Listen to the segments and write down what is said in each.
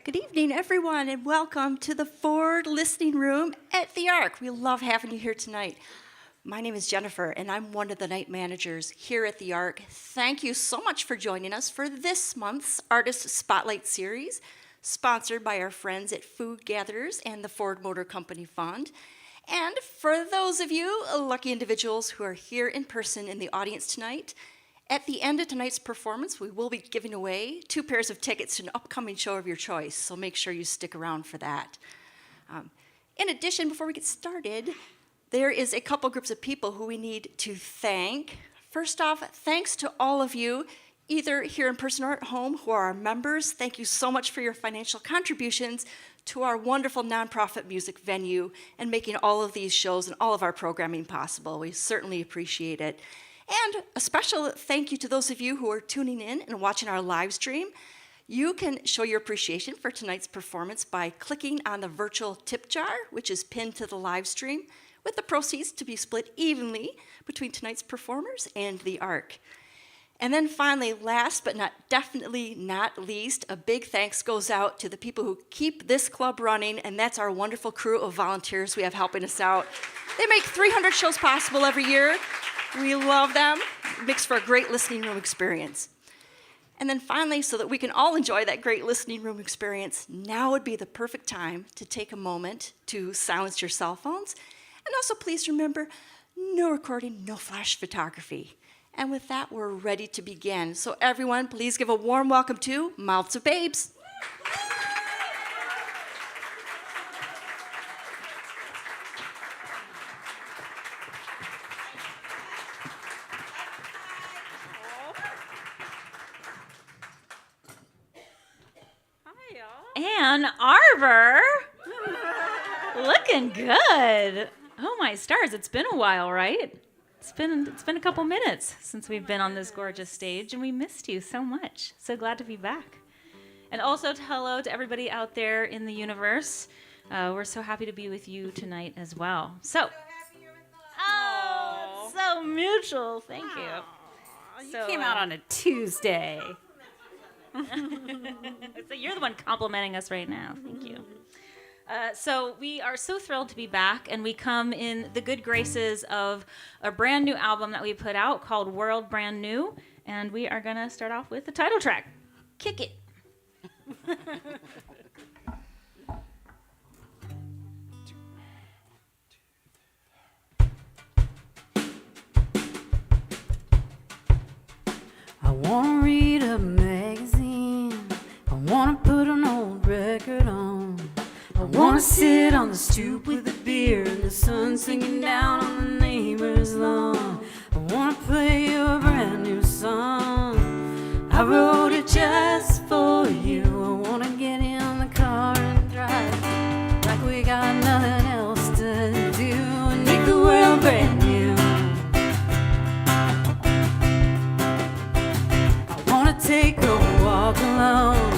Good evening, everyone, and welcome to the Ford Listening Room at the Ark. We love having you here tonight. My name is Jennifer, and I'm one of the night managers here at the Ark. Thank you so much for joining us for this month's Artist Spotlight Series, sponsored by our friends at Food Gatherers and the Ford Motor Company Fund. And for those of you lucky individuals who are here in person in the audience tonight, at the end of tonight's performance, we will be giving away 2 pairs of tickets to an upcoming show of your choice, so make sure you stick around for that. In addition, before we get started, there is a couple groups of people who we need to thank. First off, thanks to all of you, either here in person or at home, who are our members. Thank you so much for your financial contributions to our wonderful nonprofit music venue and making all of these shows and all of our programming possible. We certainly appreciate it. And a special thank you to those of you who are tuning in and watching our live stream. You can show your appreciation for tonight's performance by clicking on the virtual tip jar, which is pinned to the live stream, with the proceeds to be split evenly between tonight's performers and the Ark. And then finally, last but definitely not least, a big thanks goes out to the people who keep this club running, and that's our wonderful crew of volunteers we have helping us out. They make 300 shows possible every year. We love them. It makes for a great listening room experience. And then finally, so that we can all enjoy that great listening room experience, now would be the perfect time to take a moment to silence your cell phones. And also please remember, no recording, no flash photography. And with that, we're ready to begin. So everyone, please give a warm welcome to Mouths of Babes. Ann Arbor, looking good. Oh my stars, it's been a while, right? It's been a couple minutes since we've been on this gorgeous stage, and we missed you so much. So glad to be back. And also hello to everybody out there in the universe. We're so happy to be with you tonight as well. So it's so mutual. Thank you. You came out on a Tuesday. So you're the one complimenting us right now. Thank you. So we are so thrilled to be back, and we come in the good graces of a brand new album that we put out called World Brand New, and we are going to start off with the title track, Kick It. I want to read a magazine. I want to put an old record on. I want to sit on the stoop with a beer and the sun singing down on the neighbor's lawn. I want to play you a brand new song. I wrote it just for you. I want to get in the car and drive like we got nothing else to do and make the world brand new. Take a walk alone.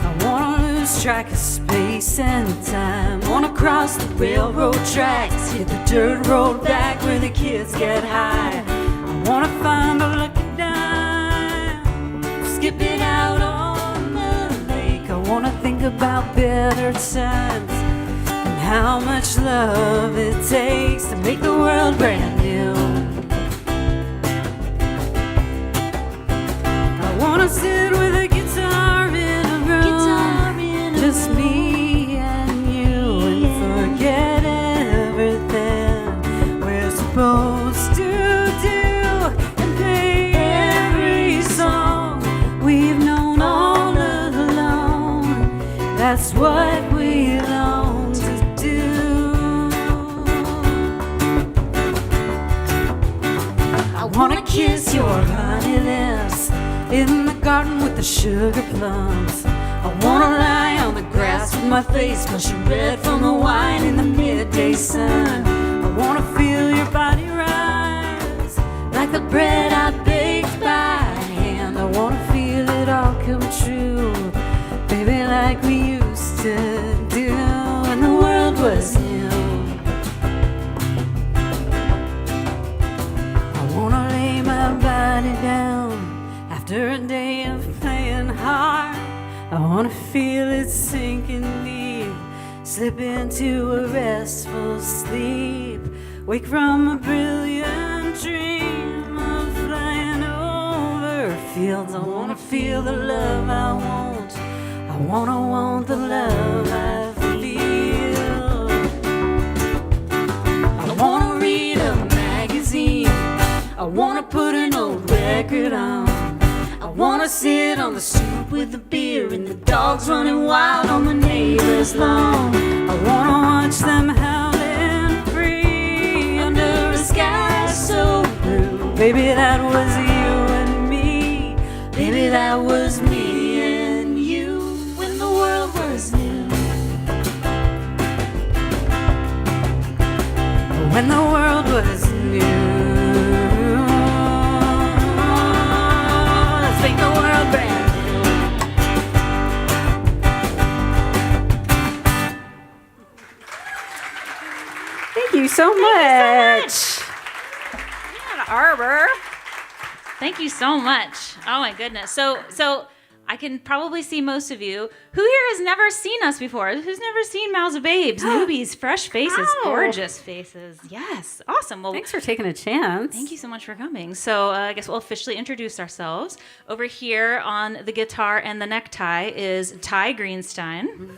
I wanna lose track of space and time. Wanna cross the railroad tracks, hit the dirt road back where the kids get high. I wanna find a lucky dime, skip it out on the lake. I wanna think about better times and how much love it takes to make the world brand new. Sit with a guitar in a room, just me and you, and forget everything we're supposed to do, and play every song we've known all along. That's what we long to do. I wanna kiss your honey lips in the garden with the sugar plums. I wanna lie on the grass with my face flushing red from the wine in the midday sun. I wanna feel your body rise like the bread I baked by hand. I wanna feel it all come true, baby, like we used to do when the world was new. I wanna lay my body down after a day of playing hard. I wanna feel it sinking deep, slip into a restful sleep, wake from a brilliant dream of flying over fields. I wanna feel the love I want. I wanna want the love I feel. I wanna read a magazine. I wanna put an old record on. I wanna sit on the stoop with a beer and the dogs running wild on the neighbor's lawn. I wanna watch them howling free under a sky so blue. Baby, that was you and me. Baby, that was me and you when the world was new. When the world was new. Let's make the world brand new. Thank you so much. Arbor. Thank you so much. Oh my goodness. So I can probably see most of you. Who here has never seen us before? Who's never seen Mouths of Babes? Newbies, fresh faces, Wow. gorgeous faces. Yes, awesome. Well, Thanks for taking a chance. thank you so much for coming. So I guess we'll officially introduce ourselves. Over here on the guitar and the necktie is Ty Greenstein.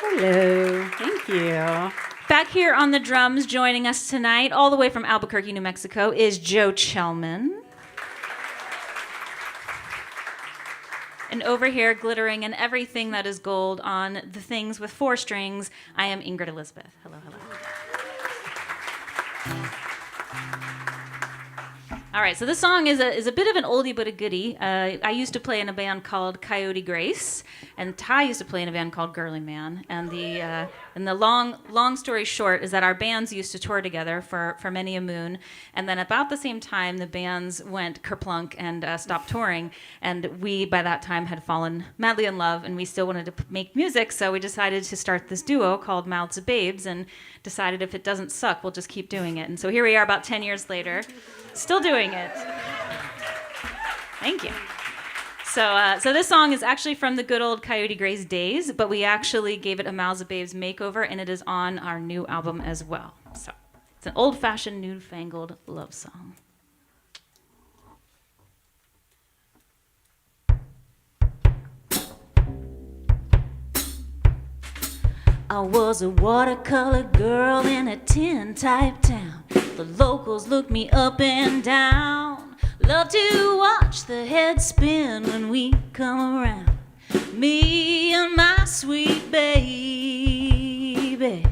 Hello. Thank you. Back here on the drums, joining us tonight, all the way from Albuquerque, New Mexico, is Joe Chelman. And over here, glittering in everything that is gold on the things with 4 strings, I am Ingrid Elizabeth. Hello, hello. All right, so this song is a bit of an oldie but a goodie. I used to play in a band called Coyote Grace, and Ty used to play in a band called Girlyman. And the long story short is that our bands used to tour together for many a moon, and then about the same time the bands went kerplunk and stopped touring, and we by that time had fallen madly in love, and we still wanted to make music, so we decided to start this duo called Mouths of Babes, and decided if it doesn't suck, we'll just keep doing it. And so here we are about 10 years later. Still doing it. Thank you. So this song is actually from the good old Coyote Grace days, but we actually gave it a Mouths of Babes makeover, and it is on our new album as well. So it's an old-fashioned, newfangled love song. I was a watercolor girl in a tin-type town. The locals looked me up and down. Love to watch the head spin when we come around. Me and my sweet baby.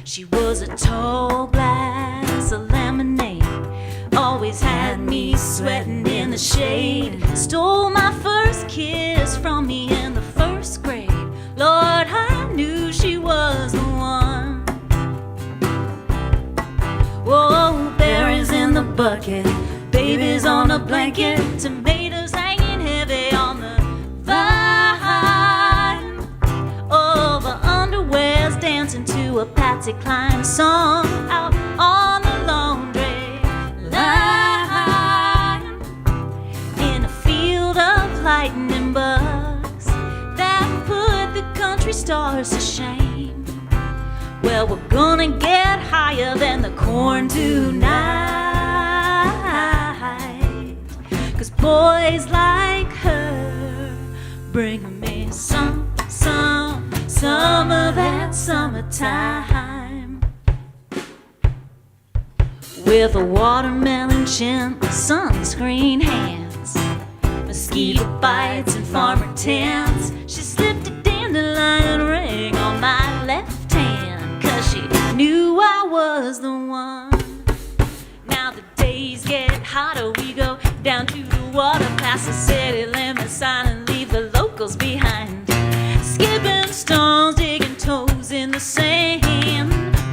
She was a tall glass of lemonade. Always had me sweating in the shade. Stole my first kiss from me in the first grade. Lord, I knew she was the one. Whoa, berries in the bucket, babies on a blanket, tomatoes hanging heavy on the vine. Oh, the underwear's dancing to a Patsy Cline song out on the laundry line. In a field of lightning bugs that put the country stars to shame. Well, we're gonna get higher than the corn tonight, 'cause boys like her bring me some of that summertime. With a watermelon chin, sunscreen hands, mosquito bites and farmer tents, she slipped a dandelion ring on my left hand, 'cause she knew I was the one. Now the days get hotter, we go down to the water, past the city limit sign and leave the locals behind. Skipping stones, digging toes in the sand.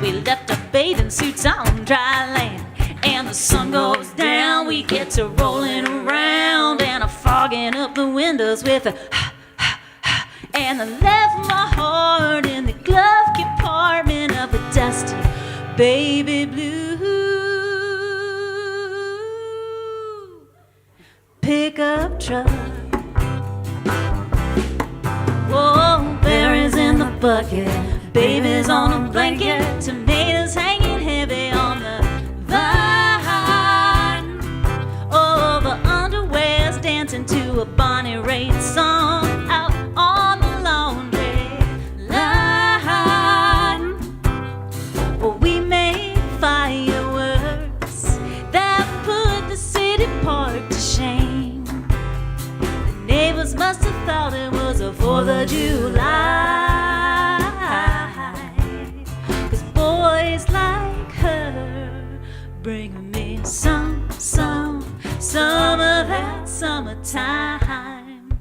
We left our bathing suits on dry land. And the sun goes down, we get to rolling around and a fogging up the windows with a and I left my heart in the glove compartment of a dusty baby blue pickup truck. bucket, babies on a blanket, tomatoes hanging heavy on the vine. Oh, the underwear's dancing to a Bonnie Raitt song out on the laundry line. Well, we made fireworks that put the city park to shame. The neighbors must have thought it was a 4th of July, 'cause boys like her bring me some of that summertime.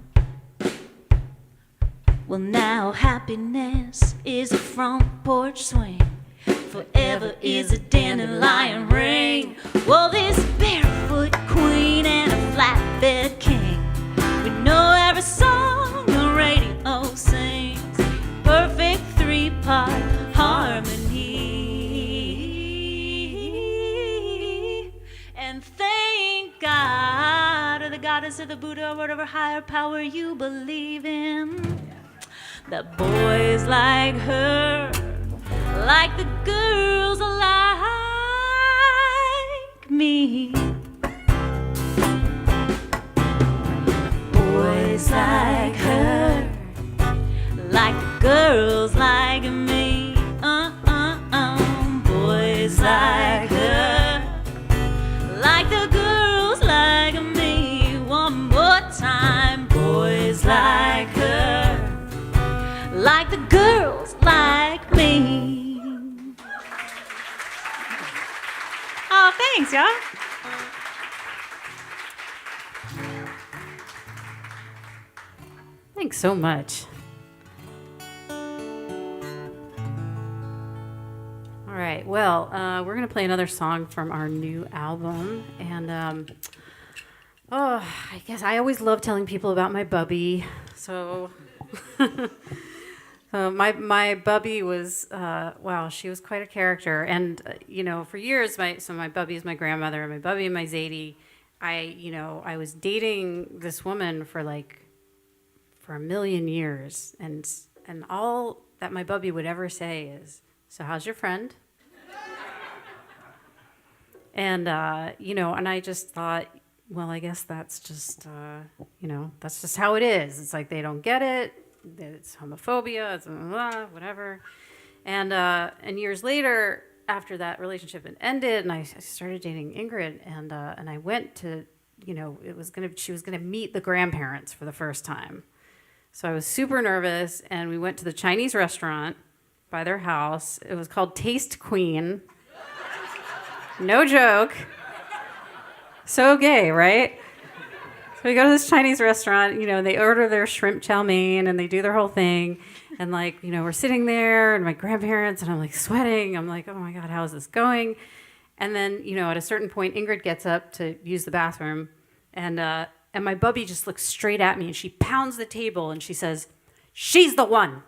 Well, now happiness is a front porch swing, forever is a dandelion ring. Well, this barefoot queen and a flatbed king, we know every song the radio sings, perfect 3-part harmony. And thank God, or the goddess or the Buddha or whatever higher power you believe in, that boys like her, like the girls like me. Boys like her, like the girls like me. Boys like her, like the girls like me. One more time. Boys like her, like the girls like me. Oh, thanks, y'all. Thanks so much. All right, well, we're going to play another song from our new album. And, I guess I always love telling people about my bubby. So, my bubby was, wow, she was quite a character. And, for years, my bubby is my grandmother, and my bubby and my Zadie, I was dating this woman for a million years, and all that my bubby would ever say is, "So how's your friend?" And and I just thought, well, I guess that's just that's just how it is. It's like they don't get it. It's homophobia. It's whatever. And years later, after that relationship had ended, and I started dating Ingrid, and I went to she was gonna meet the grandparents for the first time. So I was super nervous, and we went to the Chinese restaurant by their house. It was called Taste Queen. No joke. So gay, right? So we go to this Chinese restaurant, they order their shrimp chow mein, and they do their whole thing. And we're sitting there, and my grandparents, and I'm sweating. I'm like, oh my God, how is this going? And then, at a certain point, Ingrid gets up to use the bathroom, and my bubby just looks straight at me, and she pounds the table, and she says, "She's the one."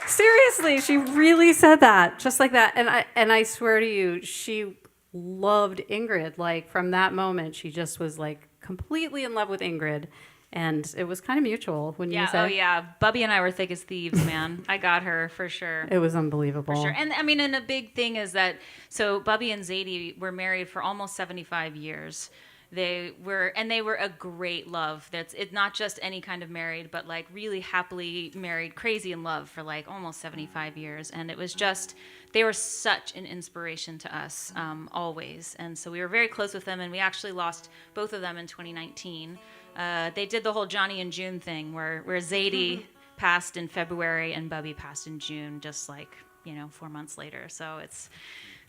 Seriously, she really said that, just like that. And I swear to you, she loved Ingrid. From that moment, she just was completely in love with Ingrid. And it was kind of mutual, wouldn't you say? Oh yeah. Bubby and I were thick as thieves, man. I got her for sure. It was unbelievable. For sure. And and a big thing is that, so Bubby and Zadie were married for almost 75 years. They were a great love. It's not just any kind of married, but really happily married, crazy in love for almost 75 years. And it was just, they were such an inspiration to us, always. And so we were very close with them, and we actually lost both of them in 2019. They did the whole Johnny and June thing where Zadie passed in February and Bubby passed in June, just 4 months later. So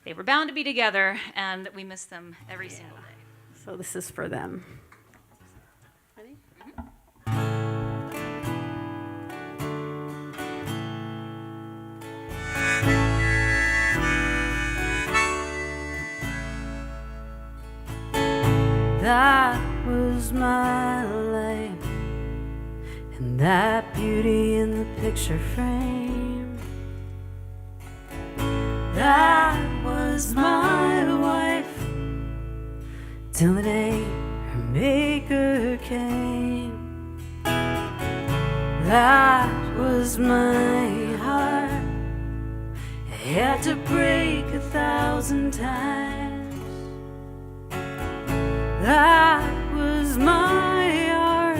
they were bound to be together, and we miss them every single day. So this is for them. Ready? That was my life, and that beauty in the picture frame. That was my wife, till the day her maker came. That was my heart. It had to break 1,000 times. That was my art,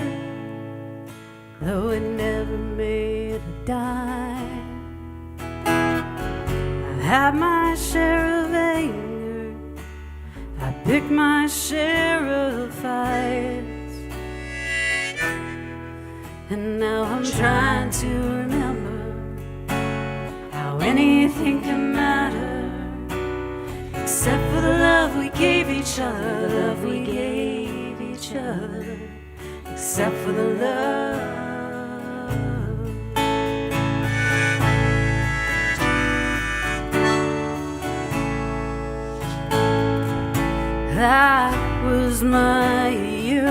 though it never made a dime. I've had my share of anger, I picked my share of fights, and now I'm trying to remember how anything can matter, except for the love we gave each other, the love we gave each other, except for the love. That was my youth,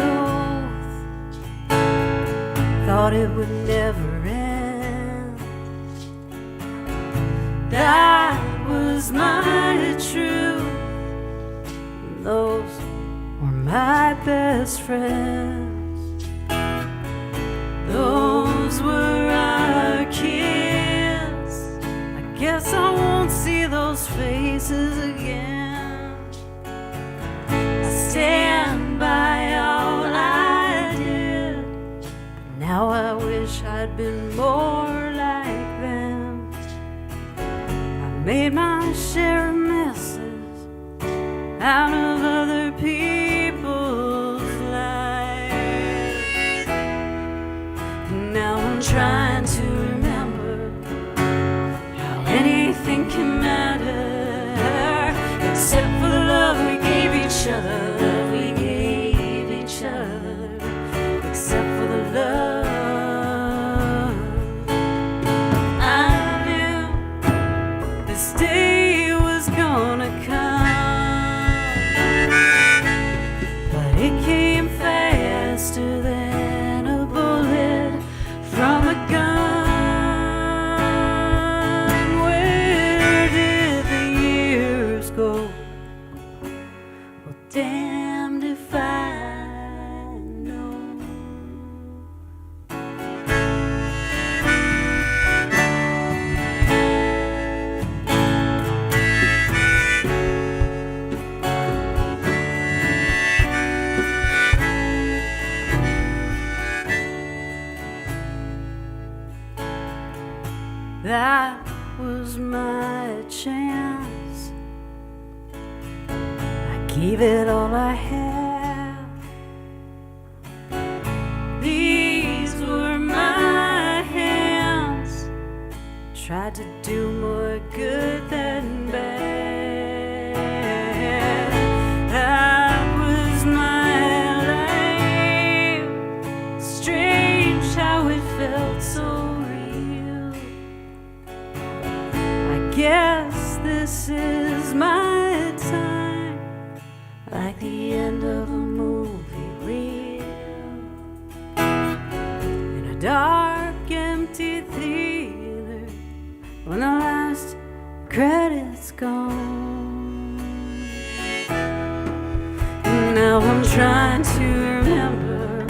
thought it would never end. That was my truth, those were my best friends. Those were our kids. I guess I won't see those faces again. I stand by all I did. Now I wish I'd been more like them. I made my share of messes out of other people's lives. Now I'm trying to remember how anything can matter, except for the love we gave each other, love we gave each other, except for the love. I knew this day was gonna come, but it came faster than a bullet from a gun. Where did the years go? Well, damned if I know. That was my chance. I gave it all I had. These were my hands. Tried to do more good than bad. That was my life. Strange how it felt so real. I guess this is my time, like the end of a movie reel, in a dark, empty theater, when the last credits gone. Now I'm trying to remember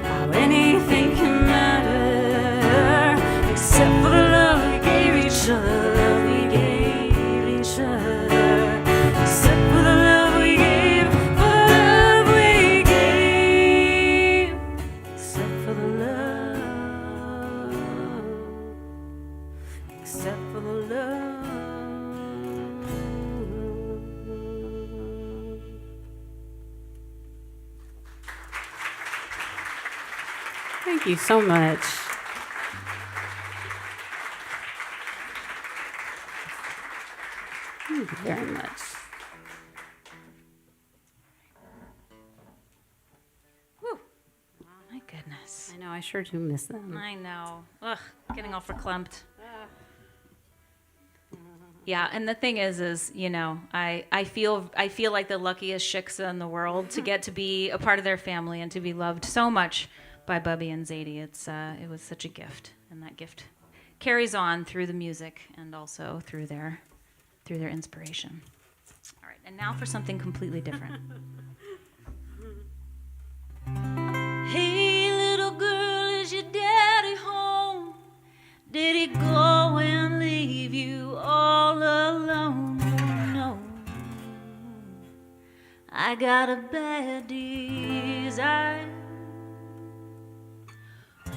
how anything can matter, except for the love we gave each other, the love we gave each other, except for the love we gave, for the love we gave, except for the love, except for the love. Thank you so much. Thank you very much. Whew. My goodness. I know, I sure do miss them. I know. Ugh, getting all verklempt. Yeah, and the thing is, you know, I feel like the luckiest shiksa in the world to get to be a part of their family and to be loved so much by Bubby and Zadie. It was such a gift, and that gift carries on through the music and also through their inspiration. All right, and now for something completely different. I got a bad desire.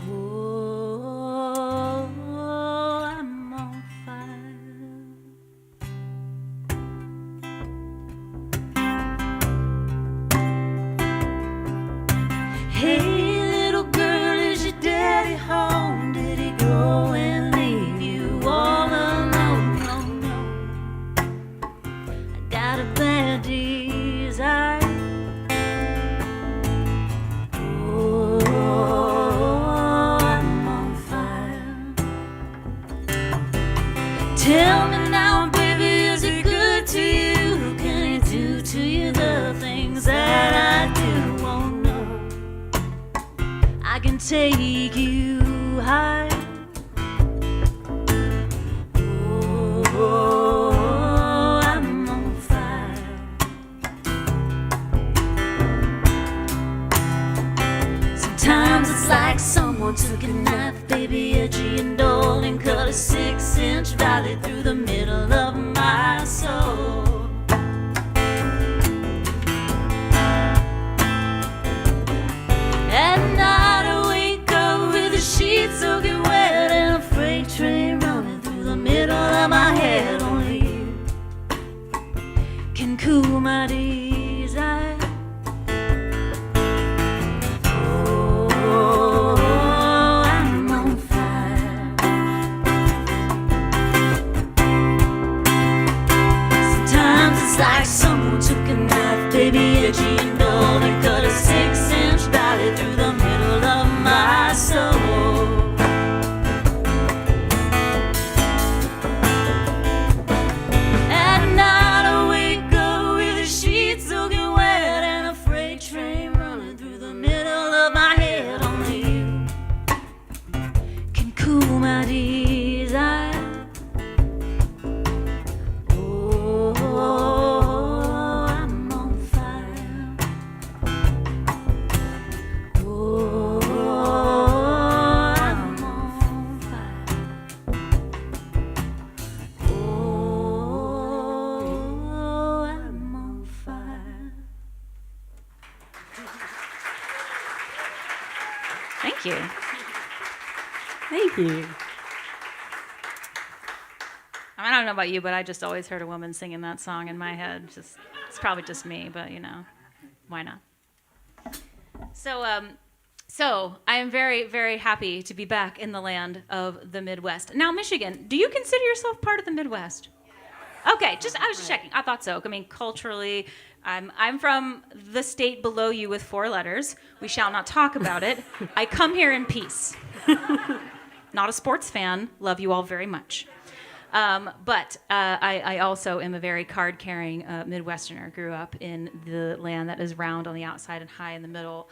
Oh, I'm on fire. Hey, little girl, is your daddy home? Did he go and leave you all alone? No, no. I got a bad desire. Oh, I'm on fire. Tell me now, baby, is it good to you? Can he do to you the things that I do? Oh no, I can take you high. Oh, I'm on fire. Sometimes it's like someone took a knife, baby, edgy and dull, and cut a 6-inch valley through the middle of my soul. At night I wake up with the sheets soaking wet and a freight train running through the middle of my head. Only you can cool my desire. Oh, I'm on fire. Sometimes it's like someone took a knife, baby, edgy and dull, and cut a 6-inch valley through the middle of my soul. At night I wake up with the sheets soaking wet and a freight train running through the middle of my head. Only you can cool my desire. Oh, I'm on fire. Oh, I'm on fire. Oh, I'm on fire. Thank you. Thank you. I don't know about you, but I just always heard a woman singing that song in my head. It's probably just me, but you know, why not? So I am very, very happy to be back in the land of the Midwest. Now, Michigan, do you consider yourself part of the Midwest? Okay, I was just checking. I thought so. I mean, culturally, I'm from the state below you with 4 letters. We shall not talk about it. I come here in peace. Not a sports fan. Love you all very much. But I also am a very card-carrying Midwesterner. Grew up in the land that is round on the outside and high in the middle.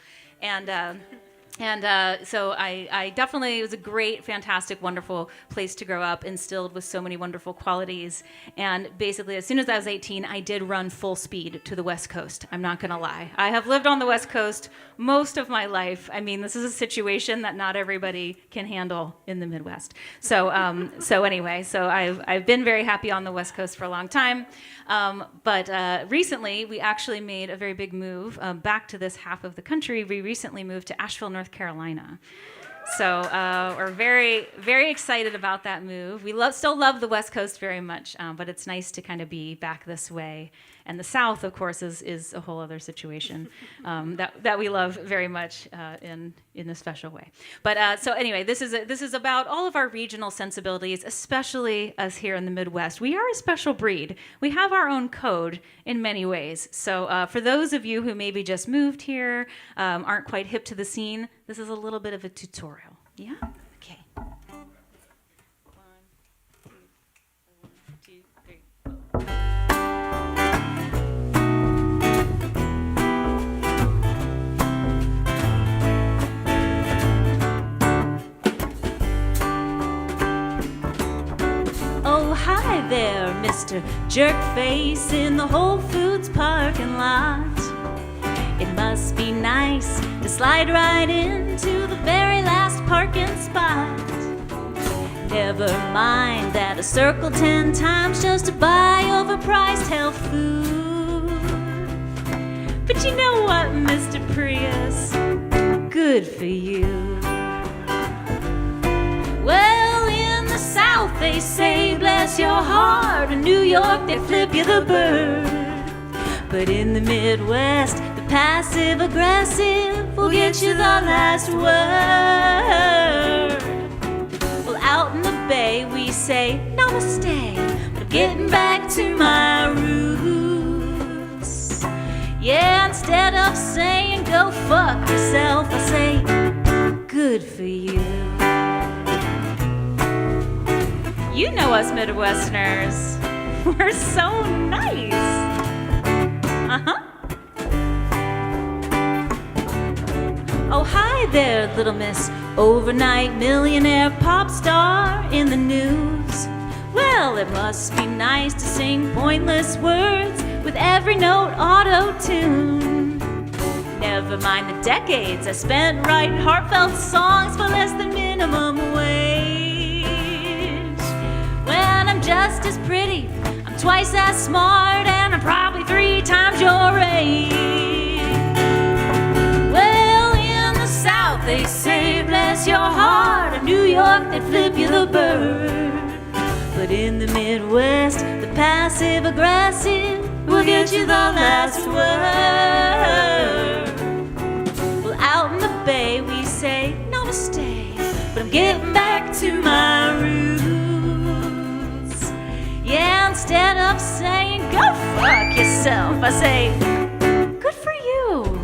So I definitely, it was a great, fantastic, wonderful place to grow up, instilled with so many wonderful qualities. And basically, as soon as I was 18, I did run full speed to the West Coast. I'm not going to lie. I have lived on the West Coast most of my life. I mean, this is a situation that not everybody can handle in the Midwest. So anyway, I've been very happy on the West Coast for a long time. But recently, we actually made a very big move back to this half of the country. We recently moved to Asheville, North Carolina. So we're very, very excited about that move. We still love the West Coast very much, but it's nice to kind of be back this way. And the South, of course, is a whole other situation that we love very much in a special way. But so anyway, this is about all of our regional sensibilities, especially us here in the Midwest. We are a special breed. We have our own code in many ways. So for those of you who maybe just moved here, aren't quite hip to the scene, this is a little bit of a tutorial. Yeah? Okay. 1, 2, 3, 4. Oh, hi there, Mr. Jerkface in the Whole Foods parking lot. It must be nice to slide right into the very last parking spot. Never mind that I circled 10 times just to buy overpriced health food. Mr. Prius. Good for you. Well, in the South they say bless your heart. In New York they flip you the bird. But in the Midwest, the passive aggressive will get you the last word. Well, out in the Bay we say namaste, but I'm getting back to my roots. Yeah, instead of saying go fuck yourself, I say good for you. You know us Midwesterners, we're so nice. Uh-huh. Oh, hi there, little miss, overnight millionaire pop star in the news. Well, it must be nice to sing pointless words with every note auto-tuned. Never mind the decades I spent writing heartfelt songs for less than minimum wage. When I'm just as pretty, I'm twice as smart, and I'm probably 3 times your age. Well, in the South they say bless your heart. In New York they flip you the bird. But in the Midwest, the passive aggressive will get you the last word. Well, out in the Bay we say namaste, but I'm getting back to my roots. Yeah, instead of saying go fuck yourself, I say good for you.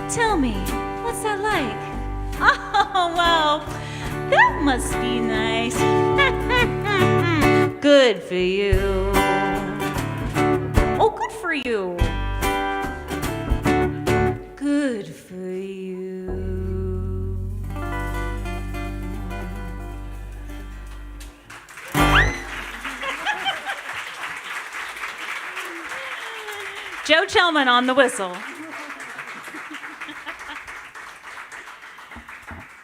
Tell me, what's that like? Oh, well, that must be nice. Good for you. Oh, good for you. Good for you. Joe Chelman on the whistle.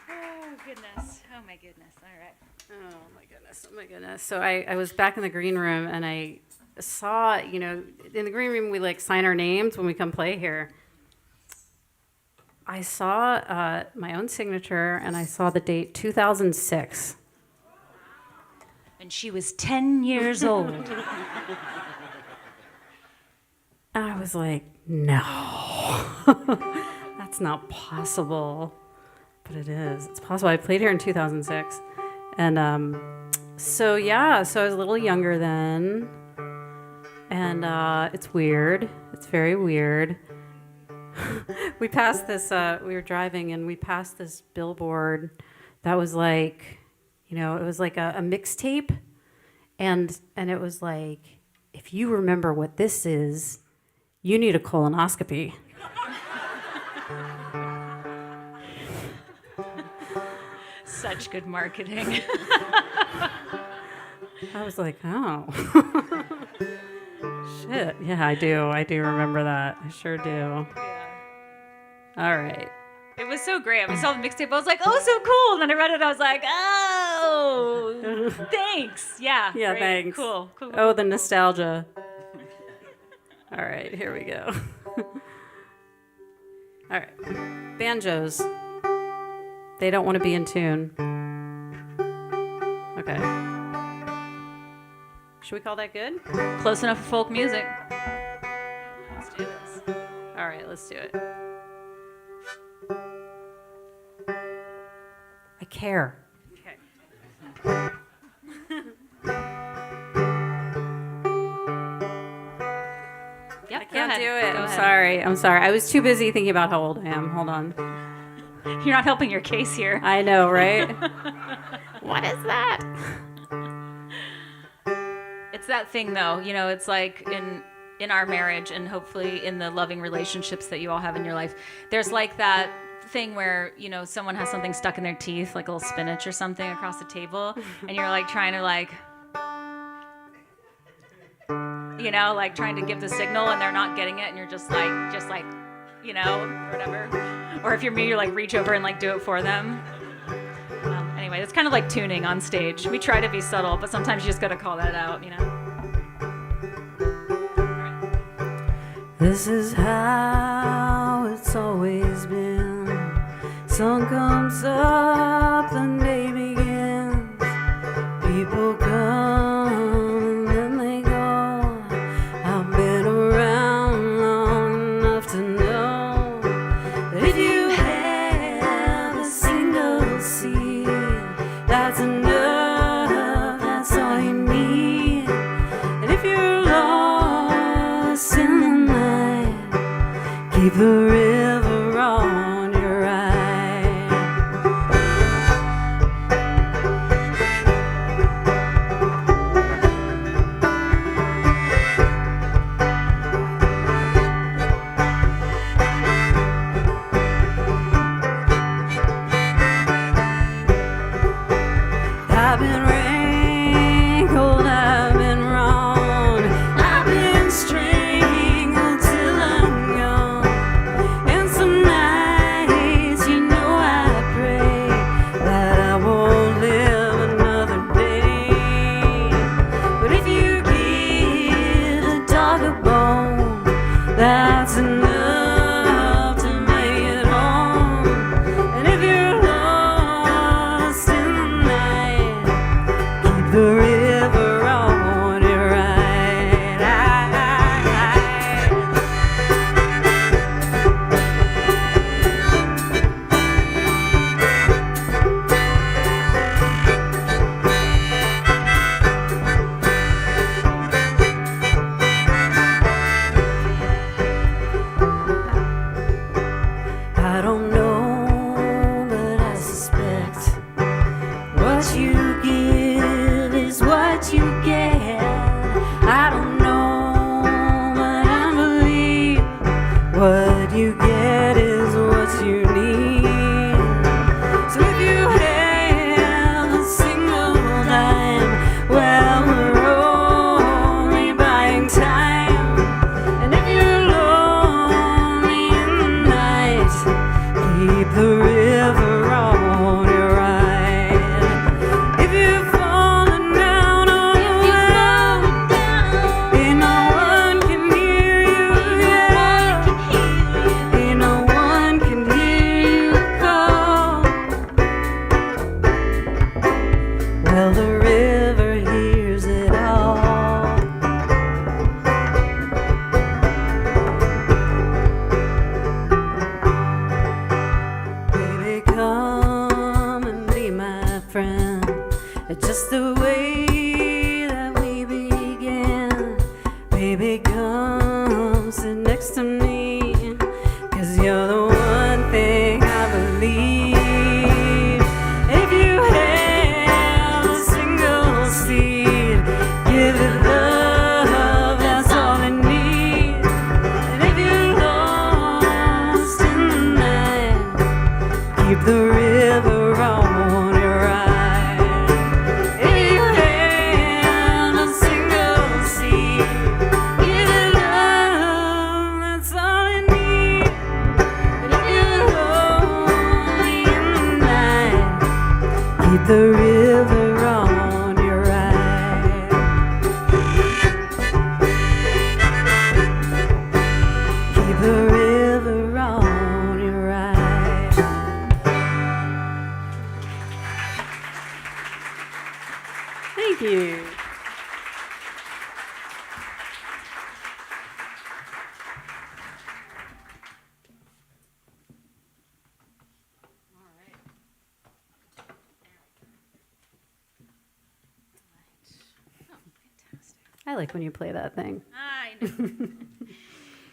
Oh, goodness. Oh, my goodness. All right. Oh my goodness, oh my goodness. So I was back in the green room and I saw, in the green room we like sign our names when we come play here. I saw my own signature and I saw the date 2006. And she was 10 years old. And I was like, no, that's not possible. But it is. It's possible. I played here in 2006. And so I was a little younger then. And it's weird. It's very weird. We passed this, we were driving and we passed this billboard that was like, it was like a mixtape. And it was like, if you remember what this is, you need a colonoscopy. Such good marketing. I was like, oh. Shit. Yeah, I do. I do remember that. I sure do. Yeah. All right. It was so great. I saw the mixtape. I was like, oh, so cool. And then I read it. I was like, oh, thanks. Yeah. Yeah, great. thanks. Cool. Oh, the nostalgia. All right, here we go. All right. Banjos. They don't want to be in tune. Okay. Should we call that good? Close enough for folk music. Let's do this. All right, let's do it. I care. Okay. Yep, I can't do it. Go I'm ahead. sorry. I'm sorry. I was too busy thinking about how old I am. Hold on. You're not helping your case here. I know, right? What is that? It's that thing, though. It's like in our marriage and hopefully in the loving relationships that you all have in your life, there's like that thing where, someone has something stuck in their teeth, like a little spinach or something across the table, and you're like trying to trying to give the signal and they're not getting it and you're just like, or whatever. Or if you're me, you're like reach over and like do it for them. Anyway, it's kind of like tuning on stage. We try to be subtle, but sometimes you just got to call that out, This is how it's always been. Sun comes up, the day begins. People come and then they go. I've been around long enough to know that if you have a single seed, that's enough, that's all you need. And if you're lost in the night, keep the river on your right. I've been wrinkled, I've been wrong, I've been strangled till I'm gone. And some nights, you know, I pray that I won't live another day. But if you give a dog a bone, that's enough to make it home. And if you're lost in the night, keep the river on your right. I don't know, but I suspect what you give is what you get. I don't know, but I believe what you get is what you need. So if you have a single dime, well, we're only buying time. And if you're lonely in the night, keep the river on your right. If you've fallen down on the well, ain't no one can hear you yell. Ain't no one can hear you call. Well, the river hears it all. Baby, come and be my friend. Just the way that we began. Baby, come sit next to me, 'cause you're the one thing I believe. If you have a single seed, give it love, that's all it needs. And if you're lost in the night, keep the river on your right. If you have a single seed, give it love, that's all it needs. And if you're lonely in the night, keep the river on your right. Keep the river on your right. Thank you. I like when you play that thing. I know.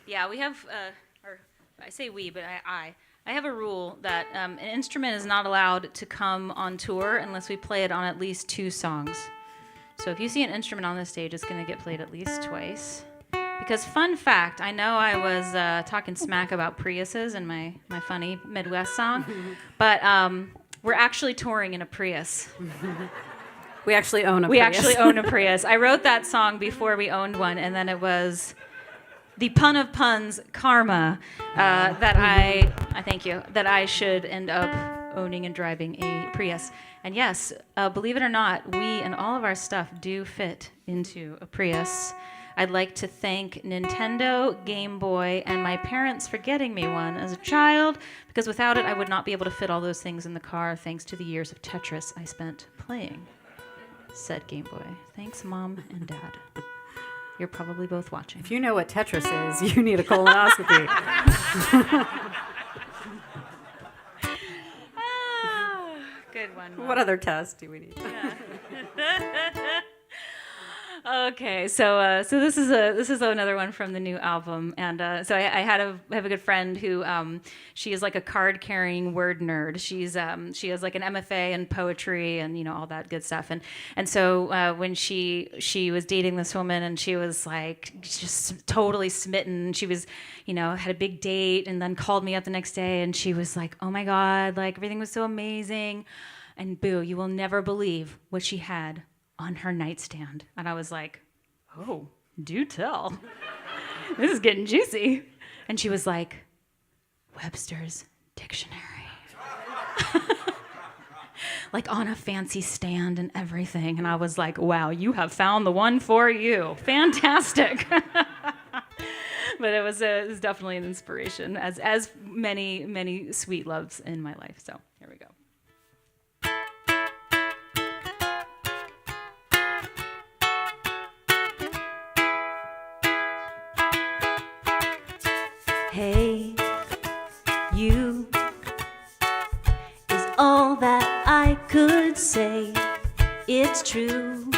Yeah, we have, or I say we, but I have a rule that an instrument is not allowed to come on tour unless we play it on at least 2 songs. So if you see an instrument on this stage, it's going to get played at least twice. Because fun fact, I know I was talking smack about Priuses in my funny Midwest song, but we're actually touring in a Prius. We actually own a We Prius. actually own a Prius. I wrote that song before we owned one, and then it was the pun of puns, karma, that I thank you, that I should end up owning and driving a Prius. And yes, believe it or not, we and all of our stuff do fit into a Prius. I'd like to thank Nintendo, Game Boy, and my parents for getting me one as a child, because without it, I would not be able to fit all those things in the car, thanks to the years of Tetris I spent playing said Game Boy. Thanks, Mom and Dad. You're probably both watching. If you know what Tetris is, you need a colonoscopy. Good one. What other test do we need? Okay, so this is another one from the new album, and so I have a good friend who she is like a card carrying word nerd. She has like an MFA in poetry and all that good stuff, and so when she was dating this woman and she was like just totally smitten. She was had a big date and then called me up the next day and she was like, oh my God, like everything was so amazing, and boo, you will never believe what she had on her nightstand. And I was like, oh, do tell. This is getting juicy. And she was like, Webster's Dictionary. Like on a fancy stand and everything. And I was like, wow, you have found the one for you. Fantastic. But it was definitely an inspiration, as many, many sweet loves in my life. So here we go. Hey, you is all that I could say. It's true.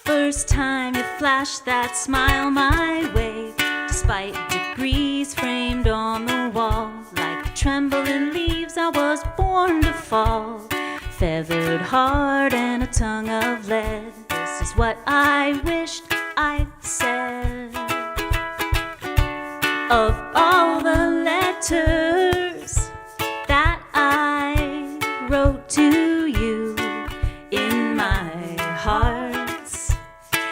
First time you flashed that smile my way, despite degrees framed on the wall. Like trembling leaves, I was born to fall. Feathered heart and a tongue of lead. This is what I wished I said. Of all the letters that I wrote to you in my heart's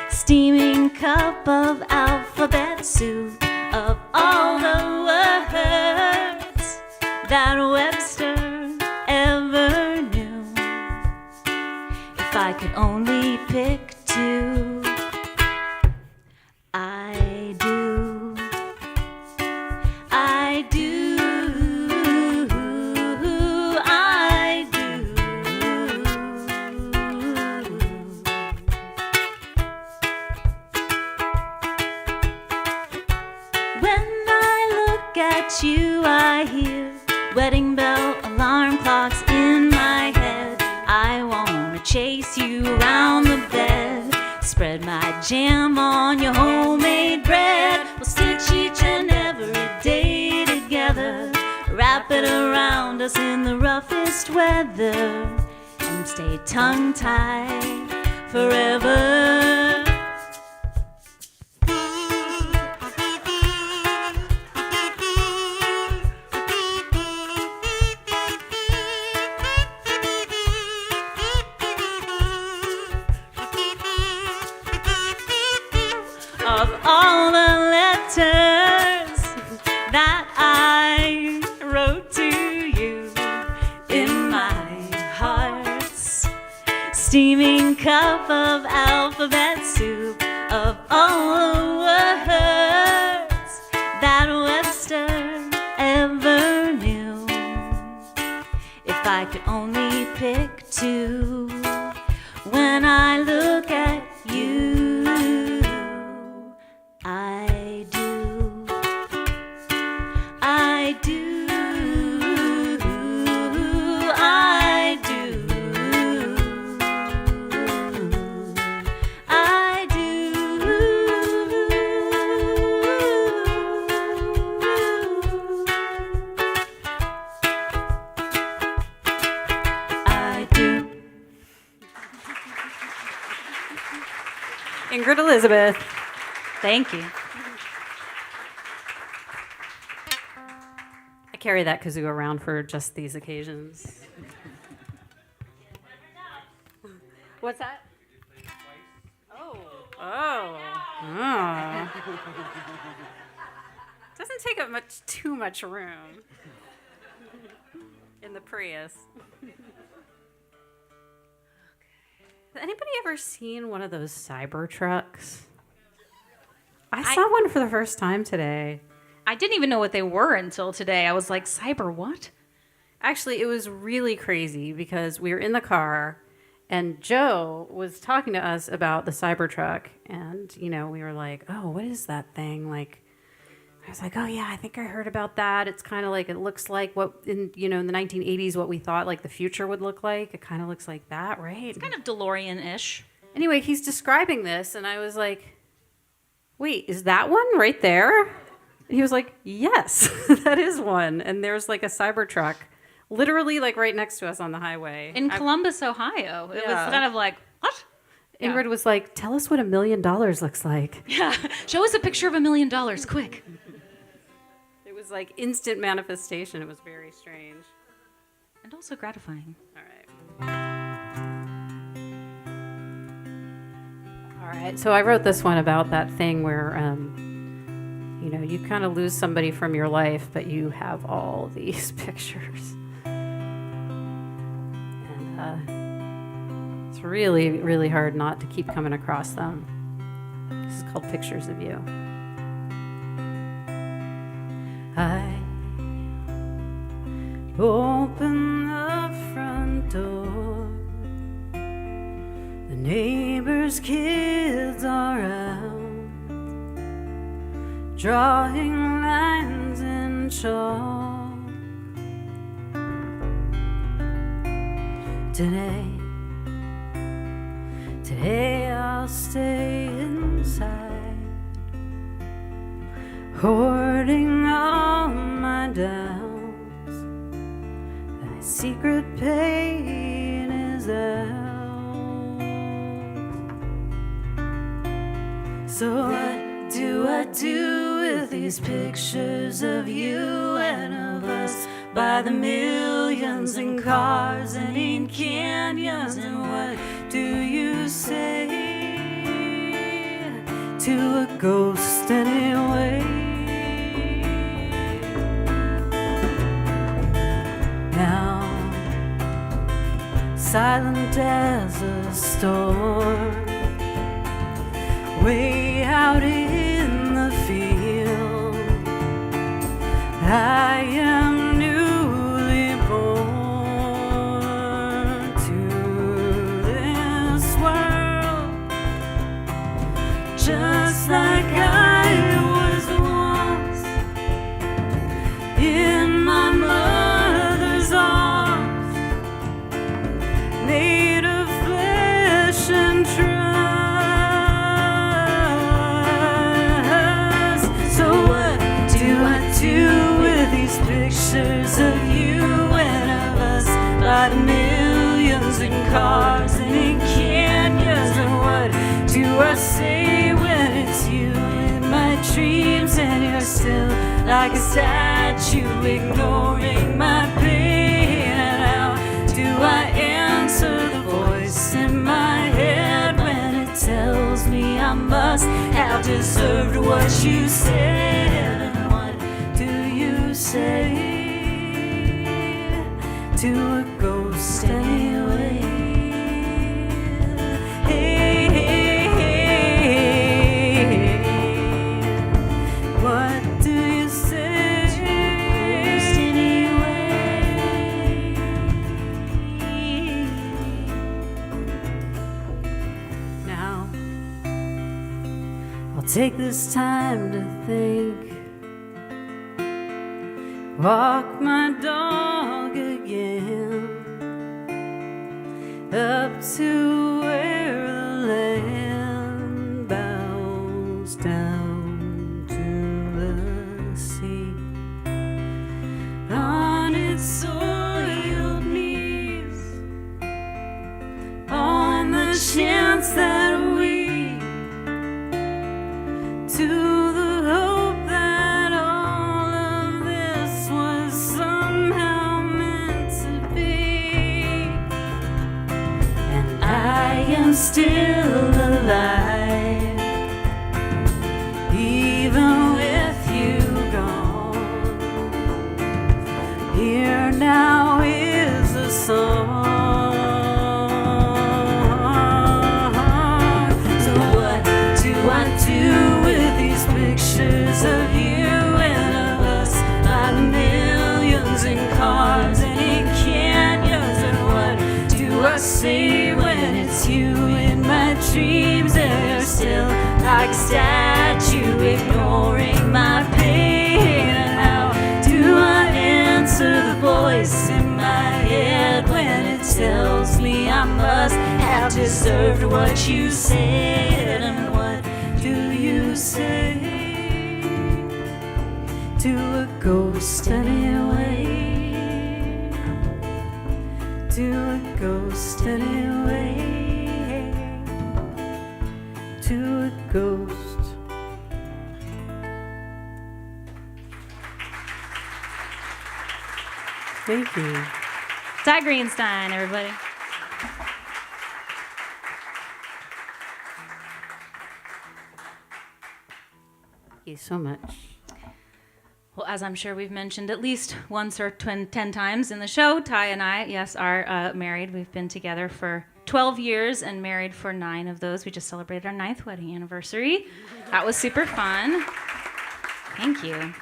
steaming cup of alphabet soup, of all the words that Webster ever knew, if I could only pick two, I do. I do, I do. When I look at you, I hear wedding bell alarm clocks in my head. I wanna chase you around the bed, spread my jam on your homemade bread. We'll stitch each and every day together, wrap it around us in the roughest weather, and stay tongue-tied forever. Of all the letters that I wrote to you in my heart's steaming cup of alphabet soup, of all the words that Webster ever knew, if I could only pick two, when I look at you, I do, I do, I do, I do, I do. Ingrid Elizabeth. Thank you. I carry that kazoo around for just these occasions. What's that? Oh. Doesn't take up too much room in the Prius. Has anybody ever seen one of those cyber trucks? saw one for the first time today. I didn't even know what they were until today. I was like, cyber what? Actually, it was really crazy because we were in the car and Joe was talking to us about the Cybertruck. And, you know, we were like, oh, what is that thing? Like, I was like, oh, yeah, I think I heard about that. It's kind of like, it looks like what in the 1980s, what we thought like the future would look like. It kind of looks like that, right? It's kind of DeLorean-ish. Anyway, he's describing this and I was like, wait, is that one right there? And he was like, yes, that is one. And there's like a Cybertruck literally like right next to us on the highway. In Columbus, Ohio. It was kind of like, what? Ingrid was like, tell us what $1 million looks like. Yeah. Show us a picture of $1 million, quick. It was like instant manifestation. It was very strange. And also gratifying. All right. So I wrote this one about that thing where, you kind of lose somebody from your life, but you have all these pictures. And it's really, really hard not to keep coming across them. This is called Pictures of You. I open the front door. The neighbors' kids are out, drawing lines in chalk. Today I'll stay inside, hoarding all my doubts. Thy secret pain is out. So what do I do with these pictures of you and of us by the millions in cars and in canyons? And what do you say to a ghost anyway? Now, silent as a storm, way out in the field, I am newly born to this world, just like I was once in my mother's arms, made of flesh and trust. So what do I do with these pictures of you and of us by the millions in cars and in canyons? And what do I say when it's you in my dreams and you're still like a statue ignoring my pain? And how do I answer the voice in my head when it tells me I must have deserved what you said? And what do you say to a ghost anyway? Hey, hey, hey. What do you say to a ghost anyway? Now, I'll take this time to think, walk my dog again up to where the land bows down to the sea. On its soiled knees, on the chance that we, to the hope that all of this was somehow meant to be. And I am still alive, even with you gone. Here now is a song. So what do I do with these pictures deserved what you said. And what do you say to a ghost anyway? To a ghost anyway? To a ghost. Thank you. Ty Greenstein, everybody. Thank you so much. Well, as I'm sure we've mentioned at least once or 10 times in the show, Ty and I, yes, are married. We've been together for 12 years and married for 9 of those. We just celebrated our 9th wedding anniversary. That was super fun. Thank you.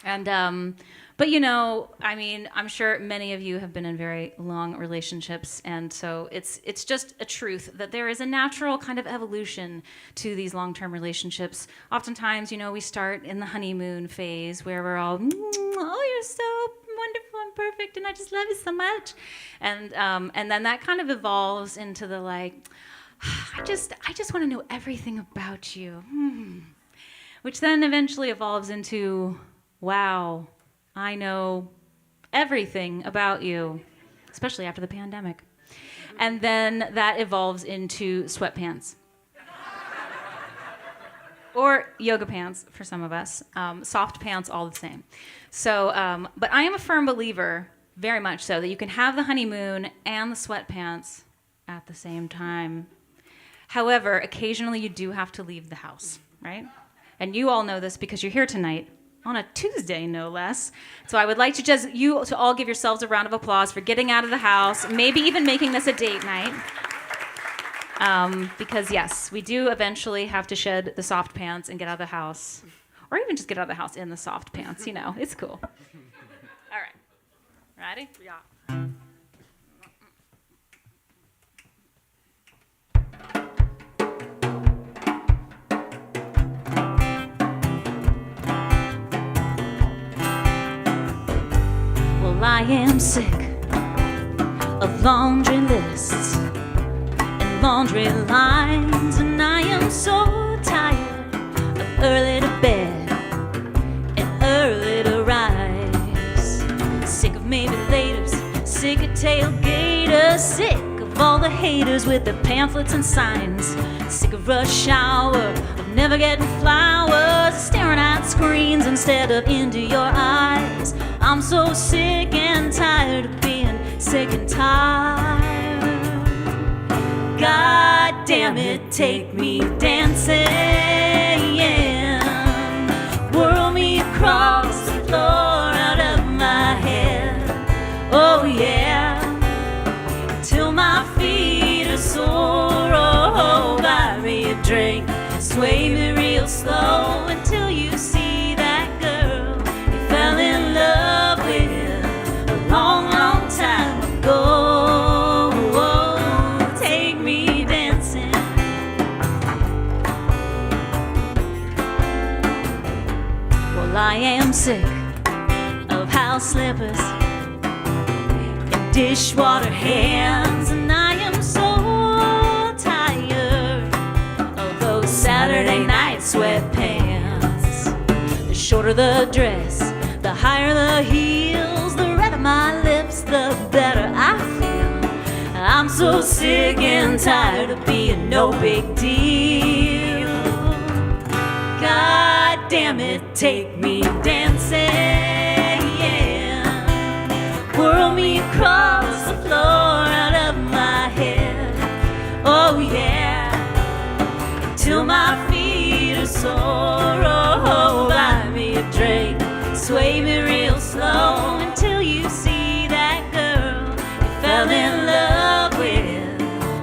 And, but you know, I mean, I'm sure many of you have been in very long relationships, and so it's just a truth that there is a natural kind of evolution to these long-term relationships. Oftentimes, you know, we start in the honeymoon phase where we're all, oh, you're so wonderful and perfect, and I just love you so much, and then that kind of evolves into the like, I just want to know everything about you, which then eventually evolves into, wow, I know everything about you, especially after the pandemic. And then that evolves into sweatpants. Or yoga pants for some of us. Soft pants, all the same. So, but I am a firm believer, very much so, that you can have the honeymoon and the sweatpants at the same time. However, occasionally you do have to leave the house, right? And you all know this because you're here tonight. On a Tuesday, no less. So I would like to you to all give yourselves a round of applause for getting out of the house, maybe even making this a date night. Because yes, we do eventually have to shed the soft pants and get out of the house. Or even just get out of the house in the soft pants, you know, it's cool. All right. Ready? Yeah. I am sick of laundry lists and laundry lines, and I am so tired of early to bed and early to rise. Sick of maybe laters, sick of tailgaters, sick of all the haters with their pamphlets and signs. Sick of rush hour, of never getting flowers, staring at screens instead of into your eyes. I'm so sick and tired of being sick and tired. God damn it, take me dancing. Whirl me across the floor out of my head. Oh yeah, till my feet are sore. Oh, buy me a drink, sway me real slow until you see that girl you fell in love with a long, long time ago. Oh, take me dancing. Well, I am sick of house slippers and dishwater hands, and I am so tired of those Saturday night sweatpants. The shorter the dress, the higher the heels, the redder my lips, the better I feel. I'm so sick and tired of being no big deal. God damn it, take me dancing. Whirl me across the floor out of my head. Oh yeah, till my feet are sore. Oh, buy me a drink, sway me real slow until you see that girl you fell in love with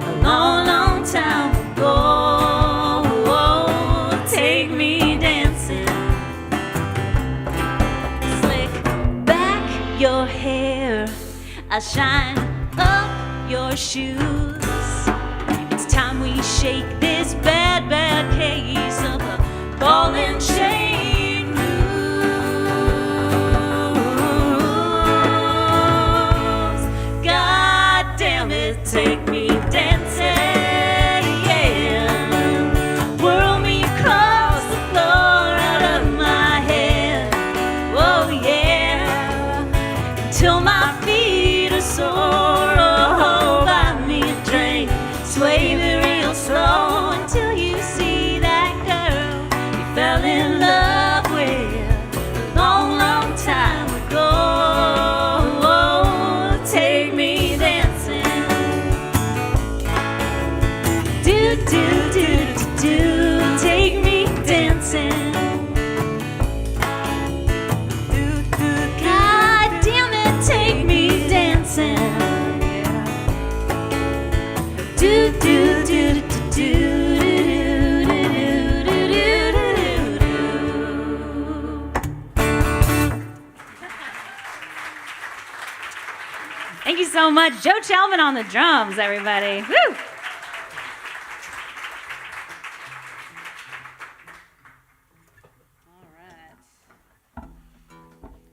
a long, long time ago. Oh, take me dancing. Slick back your hair, I shine up your shoes. It's time we shake this bad, bad case of the ball and chain blues. God damn it, take me dancing. so much. Joe Chalman on the drums, everybody. Woo!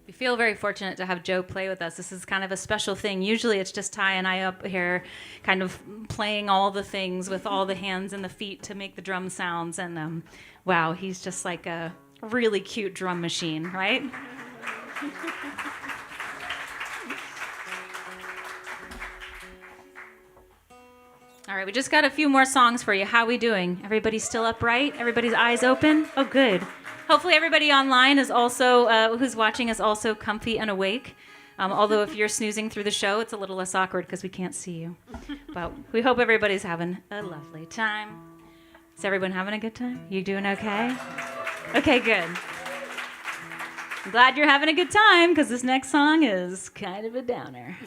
We feel very fortunate to have Joe play with us. This is kind of a special thing. Usually it's just Ty and I up here kind of playing all the things with all the hands and the feet to make the drum sounds. And wow, he's just like a really cute drum machine, right? All right, we just got a few more songs for you. How we doing? Everybody still upright? Everybody's eyes open? Oh, good. Hopefully everybody online is also, who's watching is also comfy and awake. Although if you're snoozing through the show, it's a little less awkward because we can't see you. But we hope everybody's having a lovely time. Is everyone having a good time? You doing okay? Okay, good. I'm glad you're having a good time because this next song is kind of a downer.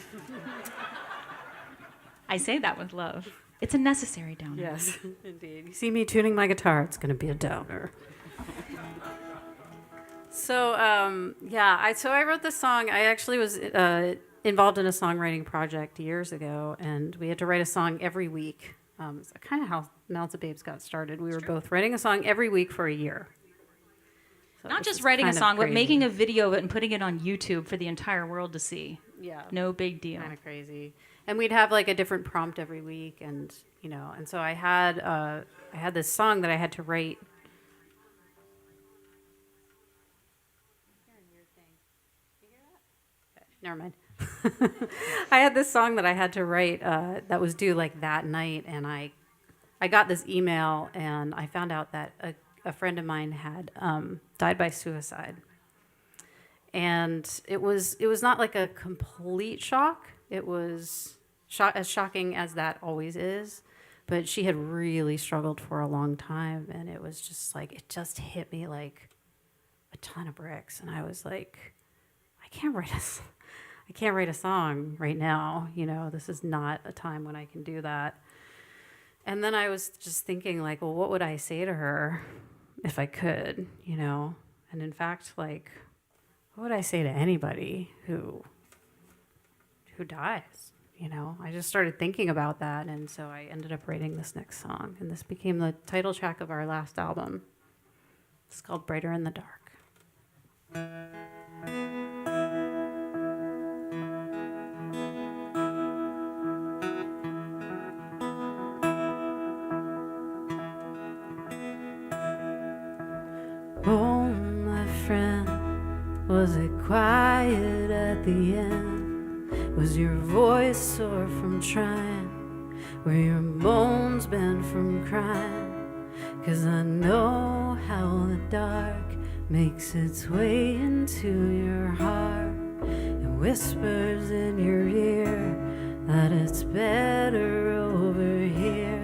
I say that with love. It's a necessary downer. Yes, indeed. You see me tuning my guitar, it's going to be a downer. So, I wrote this song. I actually was involved in a songwriting project years ago, and we had to write a song every week. It's kind of how Mouths of Babes got started. We were both writing a song every week for a year. So Not just writing a song, but making a video of it and putting it on YouTube for the entire world to see. Yeah. No big deal. Kind of crazy. And we'd have like a different prompt every week, and and so I had this song that I had to write. Never mind. I had this song that I had to write that was due like that night, and I got this email, and I found out that a friend of mine had died by suicide. And it was not like a complete shock. It was as shocking as that always is, but she had really struggled for a long time, and it was just like, it just hit me like a ton of bricks, and I was like, I can't write a song right now. This is not a time when I can do that. And then I was just thinking like, well, what would I say to her if I could, And in fact, like, what would I say to anybody who dies? I just started thinking about that, and so I ended up writing this next song, and this became the title track of our last album. It's called Brighter in the Dark. Oh, my friend, was it quiet at the end? Was your voice sore from trying? Were your bones bent from crying? 'Cause I know how the dark makes its way into your heart and whispers in your ear that it's better over here.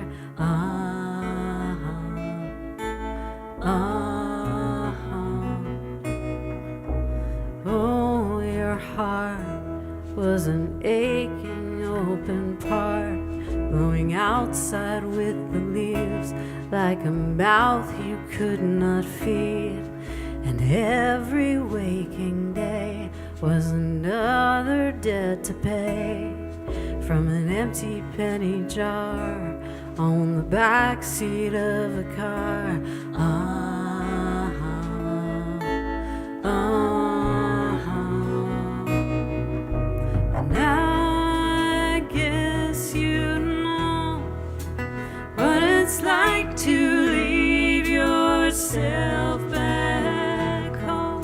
Oh, your heart was an aching open part, blowing outside with the leaves like a mouth you could not feed. And every waking day was another debt to pay from an empty penny jar on the back seat of a car. And I guess you know what it's like to leave yourself back home,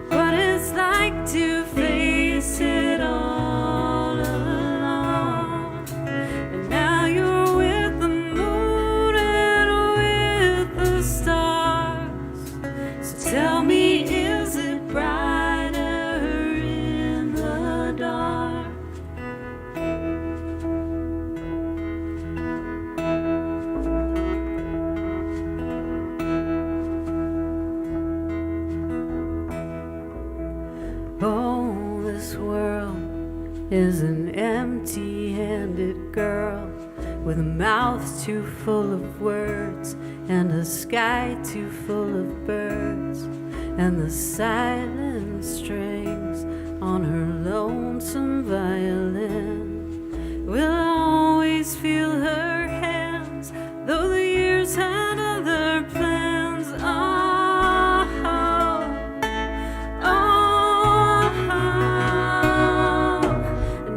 what it's like to face it all alone. And now you're with the moon and with the stars. So tell me, is it brighter in the dark? Oh, this world is an empty-handed girl with a mouth too full of words and a sky too full of birds and the silent strings on her lonesome violin. Will always feel her hands, though the years had other plans. Oh, oh,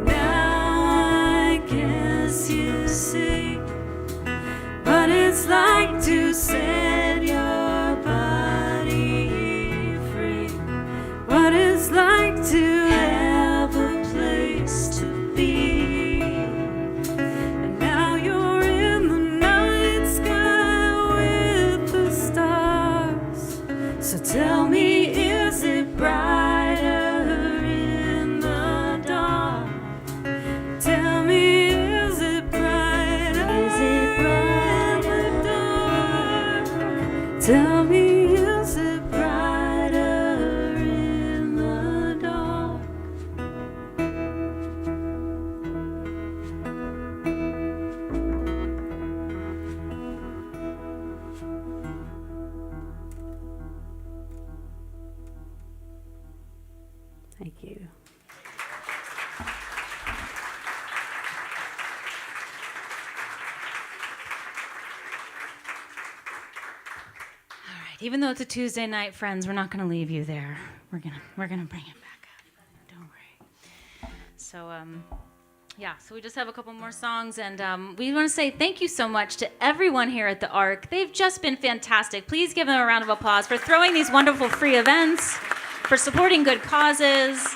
now I guess you see what it's like to set your body free, what it's like to have a place to be. And now you're in the night sky with the stars. So tell me, is it brighter in the dark? Tell me, is it brighter? Is it brighter in the dark? Tell me, is it brighter in the dark? Thank you. All right, even though it's a Tuesday night, friends, we're not going to leave you there. We're gonna bring it back up. Don't worry. So so we just have a couple more songs, and we want to say thank you so much to everyone here at the Ark. They've just been fantastic. Please give them a round of applause for throwing these wonderful free events, for supporting good causes.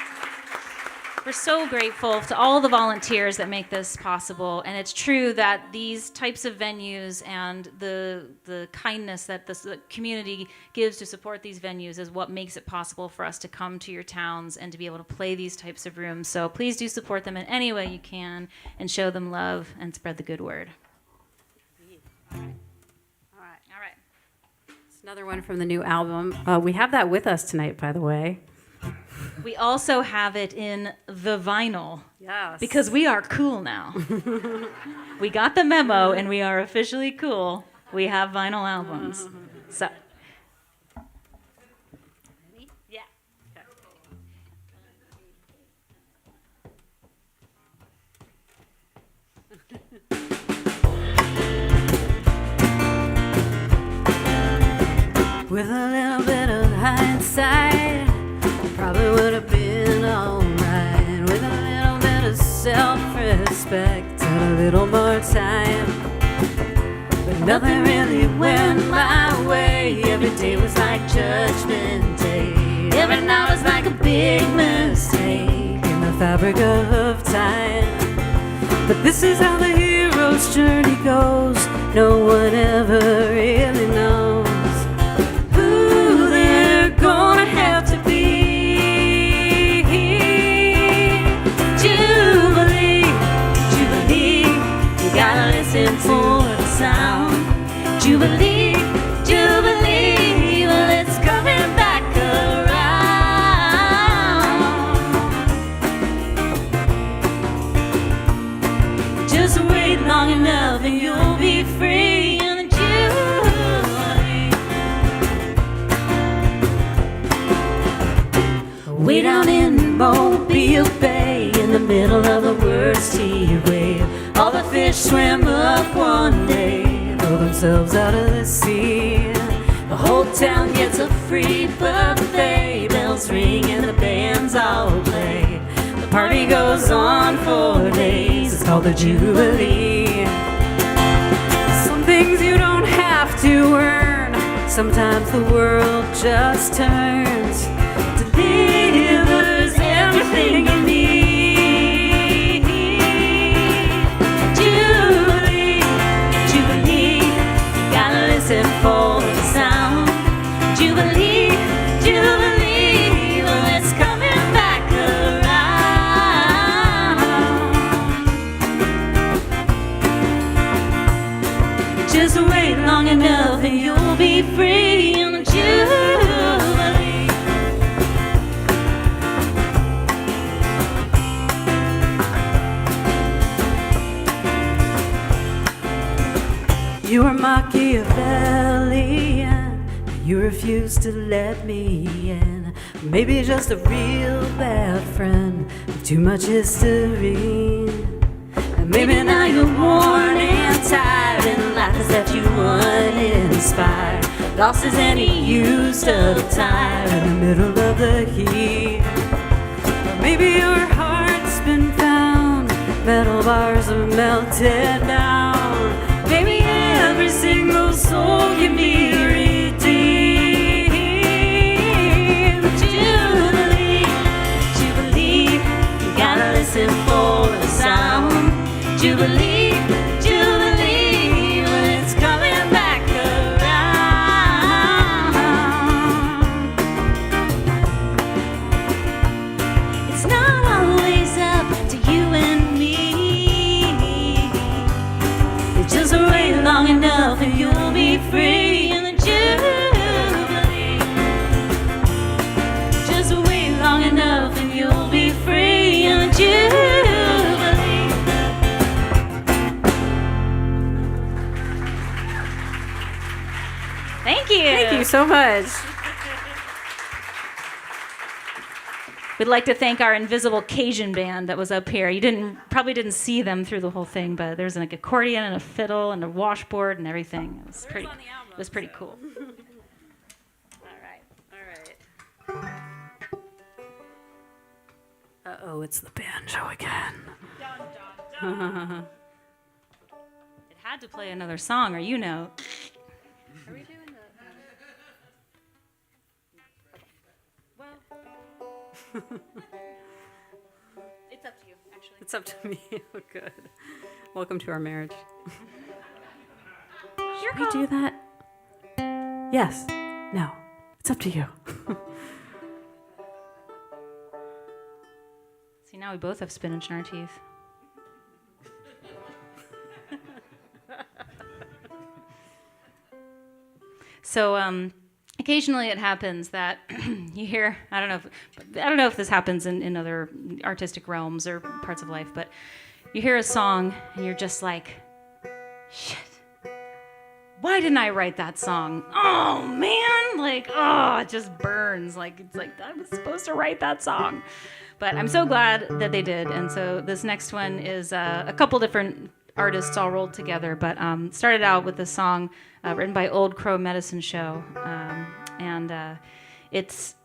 We're so grateful to all the volunteers that make this possible, and it's true that these types of venues and the kindness that the community gives to support these venues is what makes it possible for us to come to your towns and to be able to play these types of rooms. So please do support them in any way you can and show them love and spread the good word. All right. All right. It's another one from the new album. We have that with us tonight, by the way. We also have it in the vinyl. Yes. Because we are cool now. We got the memo and we are officially cool. We have vinyl albums. So. Yeah. With a little bit of hindsight, probably would have been alright. With a little bit of self-respect and a little more time. But nothing really went my way. Every day was like Judgment Day. Every night was like a big mistake in the fabric of time. But this is how the hero's journey goes. No one ever really knows who they're gonna have to be. Jubilee, Jubilee, you gotta listen for the sound. Jubilee, Jubilee, well it's coming back around. Just wait long enough and you'll be free in the Jubilee. Way down in Mobile Bay, in the middle of the worst heat wave, all the fish swam up one day, throw themselves out of the sea. The whole town gets a free buffet, bells ring and the bands all play. The party goes on for days, it's called the Jubilee. Some things you don't have to earn, sometimes the world just turns, delivers everything you need. Jubilee, Jubilee, you gotta listen for the sound. Jubilee, Jubilee, well it's coming back around. Just wait long enough and you'll be free in the Jubilee. You were Machiavellian, you refuse to let me in. Maybe just a real bad friend with too much history. And maybe now you're worn and tired, and life has left you uninspired, lost as any used up tire in the middle of the heat. Or maybe your heart's been found, metal bars have melted down. Maybe every single soul can be redeemed. Jubilee, Jubilee, you gotta listen for the sound. Jubilee, Jubilee, when it's coming back around. It's not always up to you and me. Just wait long enough and you'll be free in the Jubilee. Just wait long enough and you'll be free in the Jubilee. Thank you. Thank you so much. We'd like to thank our invisible Cajun band that was up here. You probably didn't see them through the whole thing, but there's an accordion and a fiddle and a washboard and everything. It was pretty cool. All right. Uh-oh, it's the banjo again. It had to play another song, or you know. Are we doing that? It's up to you, actually. It's up to me. Oh, good. Welcome to our marriage. Should we do that? Yes. No. It's up to you. See, now we both have spinach in our teeth. So, occasionally it happens that you hear, I don't know if this happens in other artistic realms or parts of life, but you hear a song and you're just like, shit, why didn't I write that song? Oh man, like, oh, it just burns. Like, it's like, I was supposed to write that song. But I'm so glad that they did. And so this next one is a couple different artists all rolled together, but started out with a song written by Old Crow Medicine Show. And it's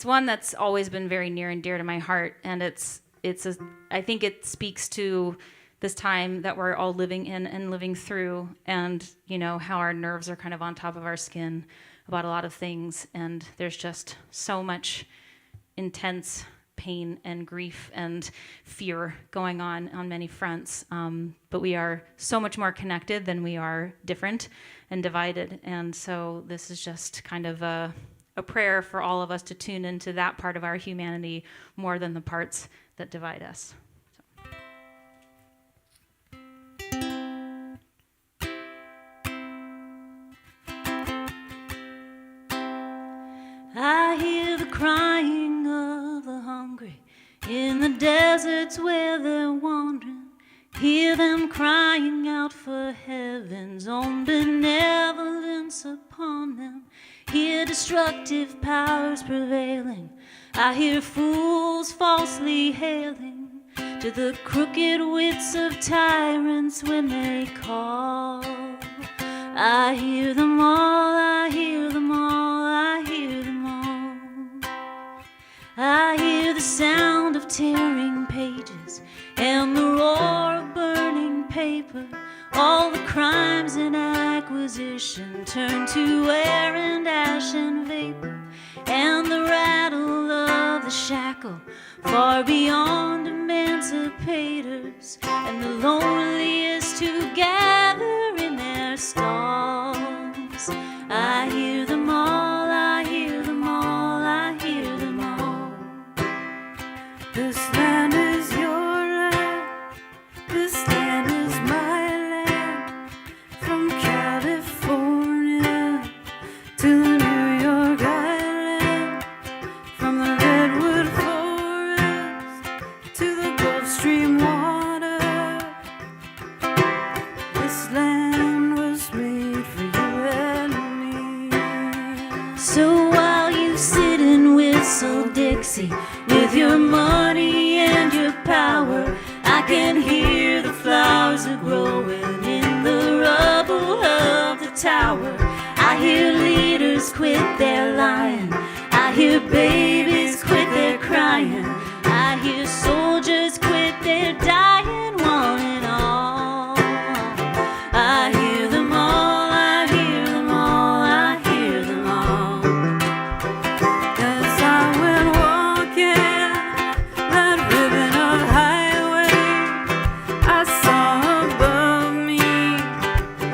one that's always been very near and dear to my heart. And I think it speaks to this time that we're all living in and living through, and you know how our nerves are kind of on top of our skin about a lot of things, and there's just so much intense pain and grief and fear going on many fronts, but we are so much more connected than we are different and divided. And so this is just kind of a prayer for all of us to tune into that part of our humanity more than the parts that divide us. I hear the crying of the hungry in the deserts where they're wandering. Hear them crying out for heaven's own benevolence upon them. Hear destructive powers prevailing. I hear fools falsely hailing to the crooked wits of tyrants when they call. I hear them all, I hear them all, I hear them all. I hear the sound of tearing pages and the roar of burning paper. All the crimes in acquisition turn to air and ash and vapor, and the rattle of the shackle far beyond emancipators, and the loneliest who gather in their stalls. I hear them all, I hear them all, I hear them all. This land is your land, this land is my land. From California to the New York Island, from the redwood forest to the Gulf Stream water. This land was made for you and me. see. With your money and your power, I can hear the flowers are growing in the rubble of the tower. I hear leaders quit their lying. I hear babies quit their crying. I hear soldiers quit their dying, one and all. I hear them all, I hear them all, I hear them all. As I went walking that ribbon of highway, I saw above me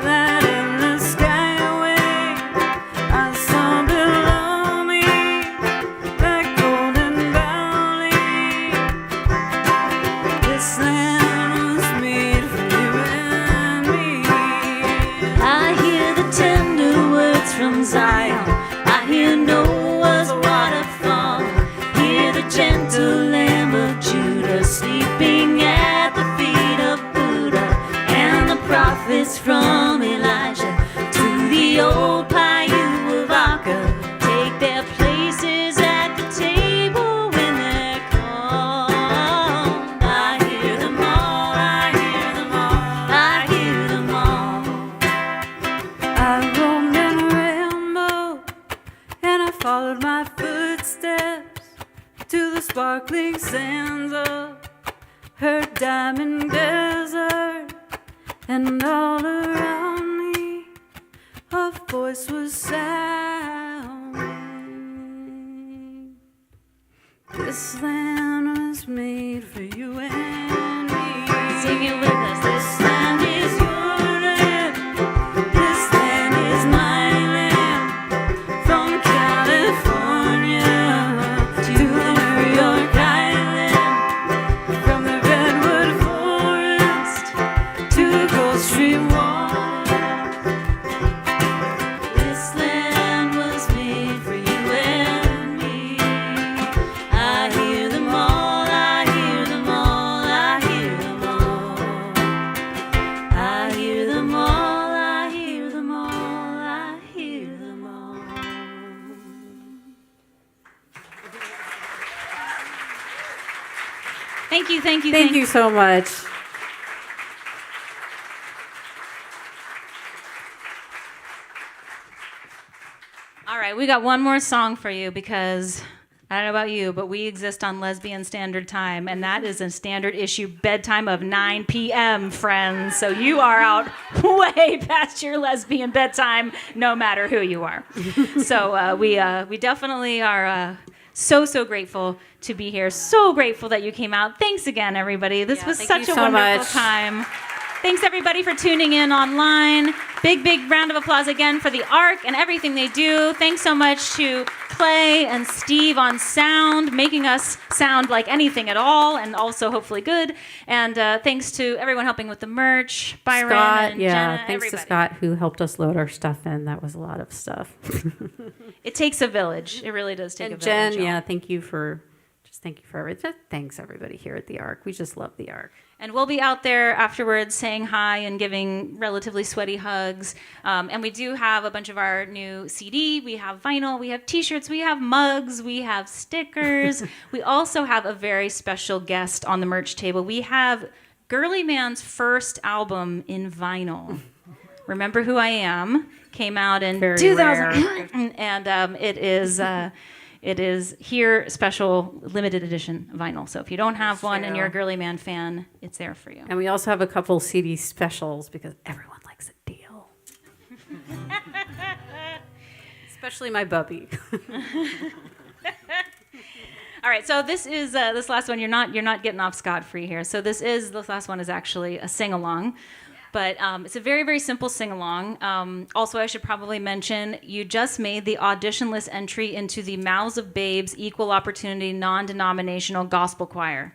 that endless skyway. I saw below me that golden valley. This land was made for you and me. I hear the tender words from Zion. I hear Noah's waterfall. Hear the gentle Lamb of Judah sleeping at the feet of Buddha. And the prophets from Elijah to the old Paiute of Aka take their places at the table when they're called. I hear them all, I hear them all, I hear them all. I roamed and rambled, and I followed my footsteps to the sparkling sands of her diamond desert. And all around me a voice was sounding. This land was made for you and me. Sing it with us. This land is your land. This land is my land. From California to New York Island. From the redwood forest to the Gulf Stream water. This land was made for you and me. I hear them all, I hear them all, I hear them all. I hear them all, I hear them all, I hear them all. Thank you, thank you, Thank you so much. All right, we got one more song for you because I don't know about you, but we exist on Lesbian Standard Time, and that is a standard issue bedtime of 9 p.m., friends. So you are out way past your lesbian bedtime, no matter who you are. So we definitely are so grateful to be here. So grateful that you came out. Thanks again, everybody. This was thank such you a so wonderful much. time. Thanks, everybody, for tuning in online. Big round of applause again for the ARC and everything they do. Thanks so much to Clay and Steve on sound, making us sound like anything at all, and also hopefully good. And thanks to everyone helping with the merch, Byron Scott, and yeah, Jenna, thanks everybody. to Scott who helped us load our stuff in. That was a lot of stuff. It takes a village. It really does take a And village. Jen, y'all. yeah, thank you for everything. Thanks everybody here at the ARC. We just love the ARC. And we'll be out there afterwards saying hi and giving relatively sweaty hugs. And we do have a bunch of our new CD. We have vinyl. We have T-shirts. We have mugs. We have stickers. We also have a very special guest on the merch table. We have Girlyman's first album in vinyl. Remember Who I Am came out in Very 2000. And it is here special limited edition vinyl. So if you don't have one and you're a Girlyman fan, it's there for you. And we also have a couple CD specials because everyone likes a deal. Especially my bubby. All right, so this is this last one. You're not getting off scot-free here. So this last one is actually a sing-along. But it's a very simple sing-along. Also, I should probably mention, you just made the audition-less entry into the Mouths of Babes Equal Opportunity Non-Denominational Gospel Choir.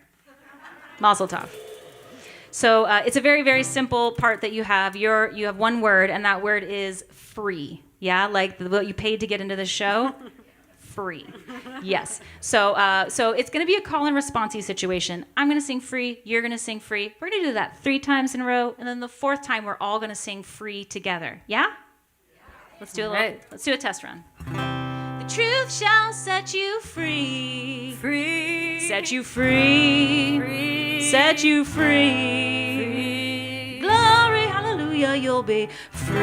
Mazel tov. So it's a very simple part that you have. You have one word, and that word is free. Yeah, like what you paid to get into the show. Free. Yes. So it's going to be a call and response situation. I'm going to sing free. You're going to sing free. We're going to do that 3 times in a row, and then the 4th time we're all going to sing free together. Yeah? Let's do Right. Let's do a test run. The truth shall set you free. Free. Set you free. Set you free. Glory, hallelujah, you'll be free.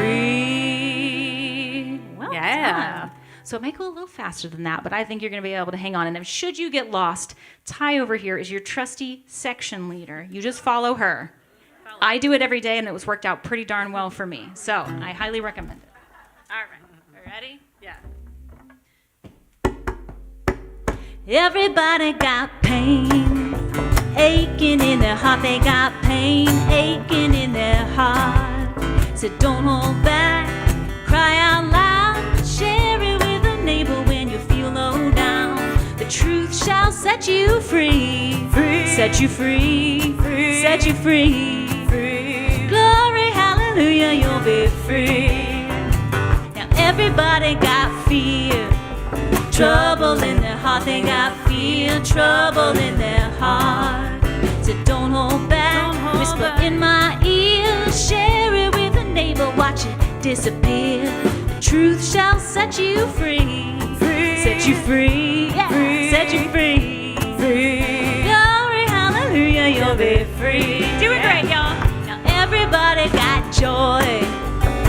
Well done. So it might go a little faster than that, but I think you're going to be able to hang on. And if, should you get lost, Ty over here is your trusty section leader. You just follow her. I do it every day, and it was worked out pretty darn well for me. So I highly recommend it. All right. Ready? Yeah. Everybody got pain aching in their heart. They got pain aching in their heart. So don't hold back, cry out loud, share it with a neighbor when you feel low down. The truth shall set you free, set you free, set you free. Glory, hallelujah, you'll be free. Now everybody got fear, trouble in their heart. They got fear, trouble in their heart. So don't hold back, whisper in my ear, share it with a neighbor, watch it disappear. The truth shall set you free, set you free, yeah, set you free. Glory, hallelujah, you'll be free. Do it great, y'all. Now everybody got joy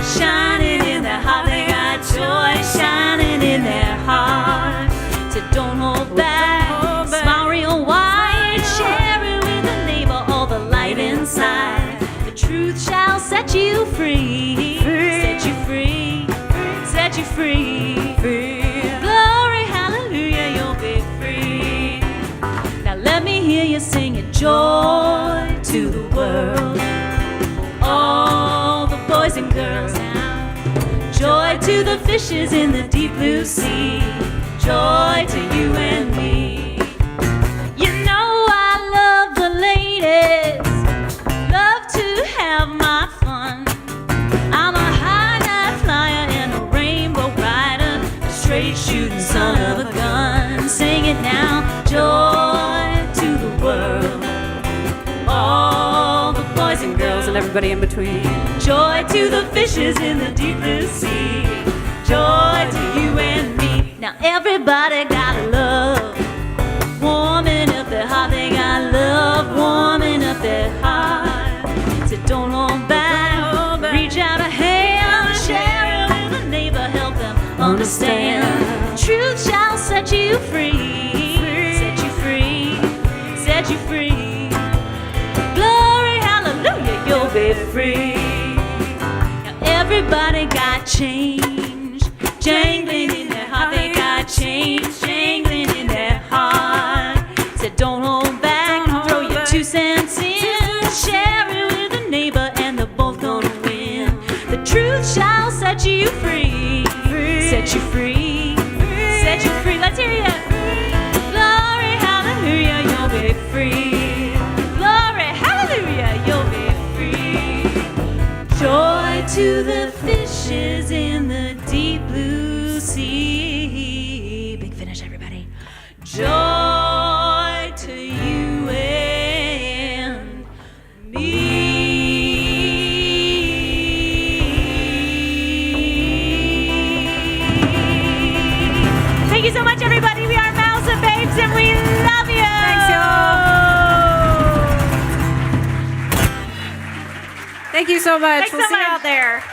shining in their heart. They got joy shining in their heart. So don't hold back, smile real wide, share it with a neighbor, all the light inside. The truth shall set you free, set you free, set you free. Glory, hallelujah, you'll be free. Now let me hear you sing it. Joy to the world, all the boys and girls now. Joy to the fishes in the deep blue sea. Joy to you and me. You know I love the ladies, love to have my fun. I'm a high night flyer and a rainbow rider, a straight shooting son of a gun. Sing it now. Joy to the world, all the boys and girls and everybody in between. Joy to the fishes in the deep blue sea. Joy to you and me. Now everybody got love warming up their heart. They got love warming up their heart. So don't hold back, reach out a hand, share it with a neighbor, help them understand. Truth shall set you free, set you free, set you free. Glory, hallelujah, you'll be free. Now everybody got change jangling in their heart. They got change jangling in their heart. So don't hold back, throw your 2 cents in, share it with a neighbor, and they're both gonna win. The truth shall set you free, set you free, set you free. Let's hear you. Glory, hallelujah, you'll be free. Glory, hallelujah, you'll be free. Joy to the fishes in the deep blue sea. Big finish, everybody. Joy to you and me. Thank you so much, everybody. We are Mouse and Babes, and we love you. Thanks, y'all. Thank you so much. Thanks We'll so see you much. out there.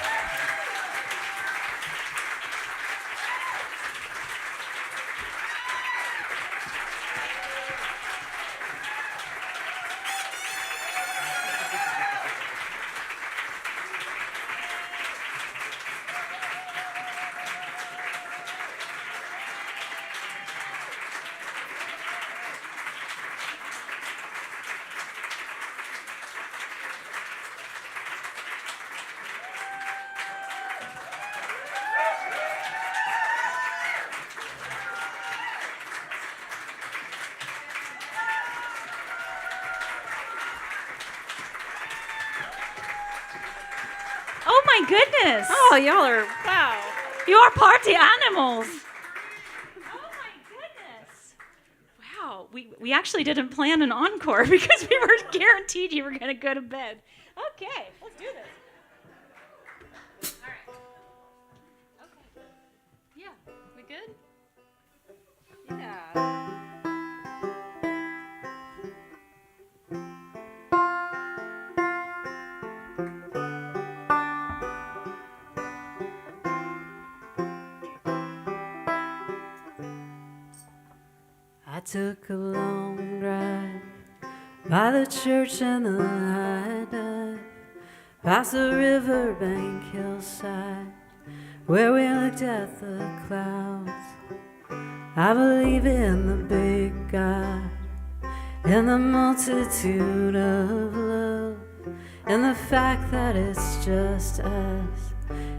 Oh my goodness. Oh, y'all are, Wow. You are party animals. Oh my goodness. Wow. We actually didn't plan an encore because we were guaranteed you were going to go to bed. Okay, let's do this. All right. Okay. Yeah. We good? yeah. I took a long drive by the church and the high dive, past the riverbank hillside where we looked at the clouds. I believe in the big God and the multitude of love, and the fact that it's just us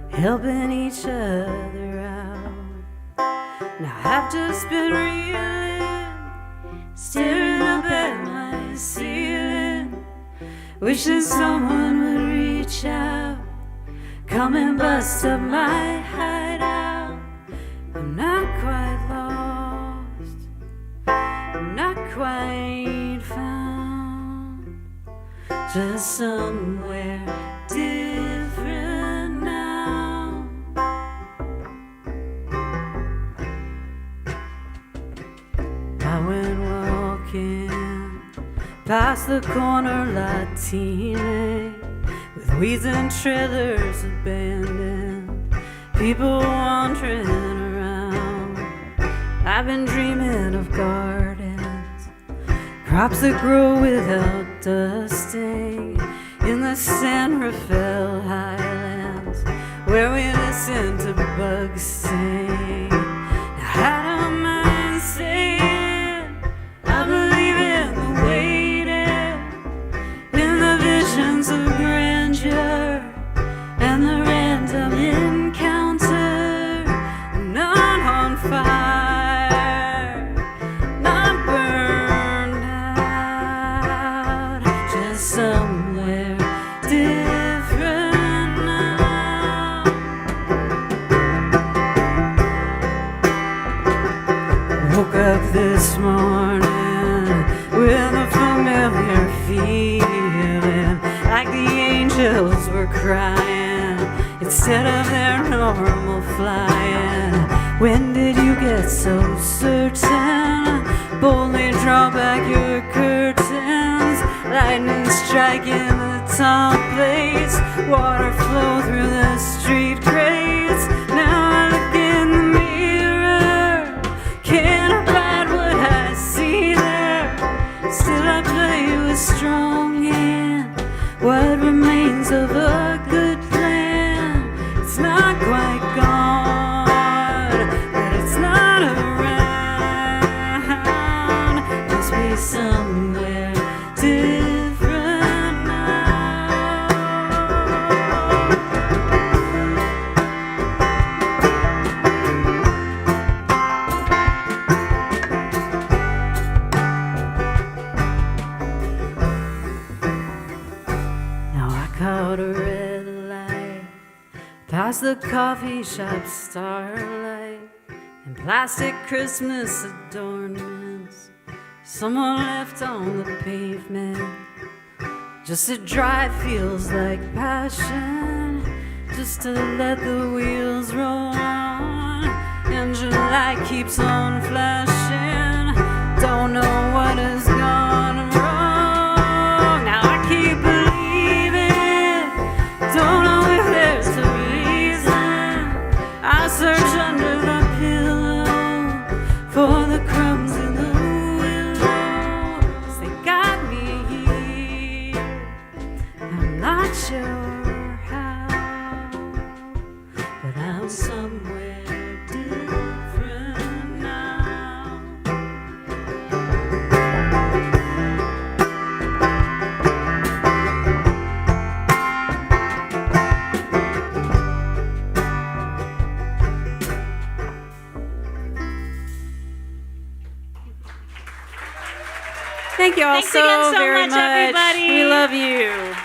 helping each other out. Now I've just been reeling, staring up at my ceiling, wishing someone would reach out, come and bust up my hideout. I'm not quite lost, I'm not quite found, just somewhere different now. I went walking past the corner Latine, with weeds and trailers abandoned, people wandering around. I've been dreaming of gardens, crops that grow without dusting, in the San Rafael Highlands, where we listen to bugs sing. Now I don't mind saying I believe in the waiting, in the visions of grandeur and the random encounter. I'm not on fire, not burned out, just somewhere different now. Woke up this morning with a familiar feeling, like the angels were crying instead of their normal flying. When did you get so certain? Boldly draw back your curtains, lightning striking the top plates, water flow through the street grates. Now I look in the mirror, can't abide what I see there. Still I play with strong hand, what remains of a good plan. It's not quite gone, but it's not around. Must be somewhere different now. Now I caught a red light past the coffee shop starlight and plastic Christmas adornments someone left on the pavement, just to drive feels like passion, just to let the wheels roll on. Engine light keeps on flashing, don't know what has gone wrong. Now I keep believing, don't know if there's a reason. I search under the pillow for the crumbs in the willow, 'cause they got me here, I'm not sure how, but I'm somewhere different now. Thank you all Thanks again so very much, everybody. We love you.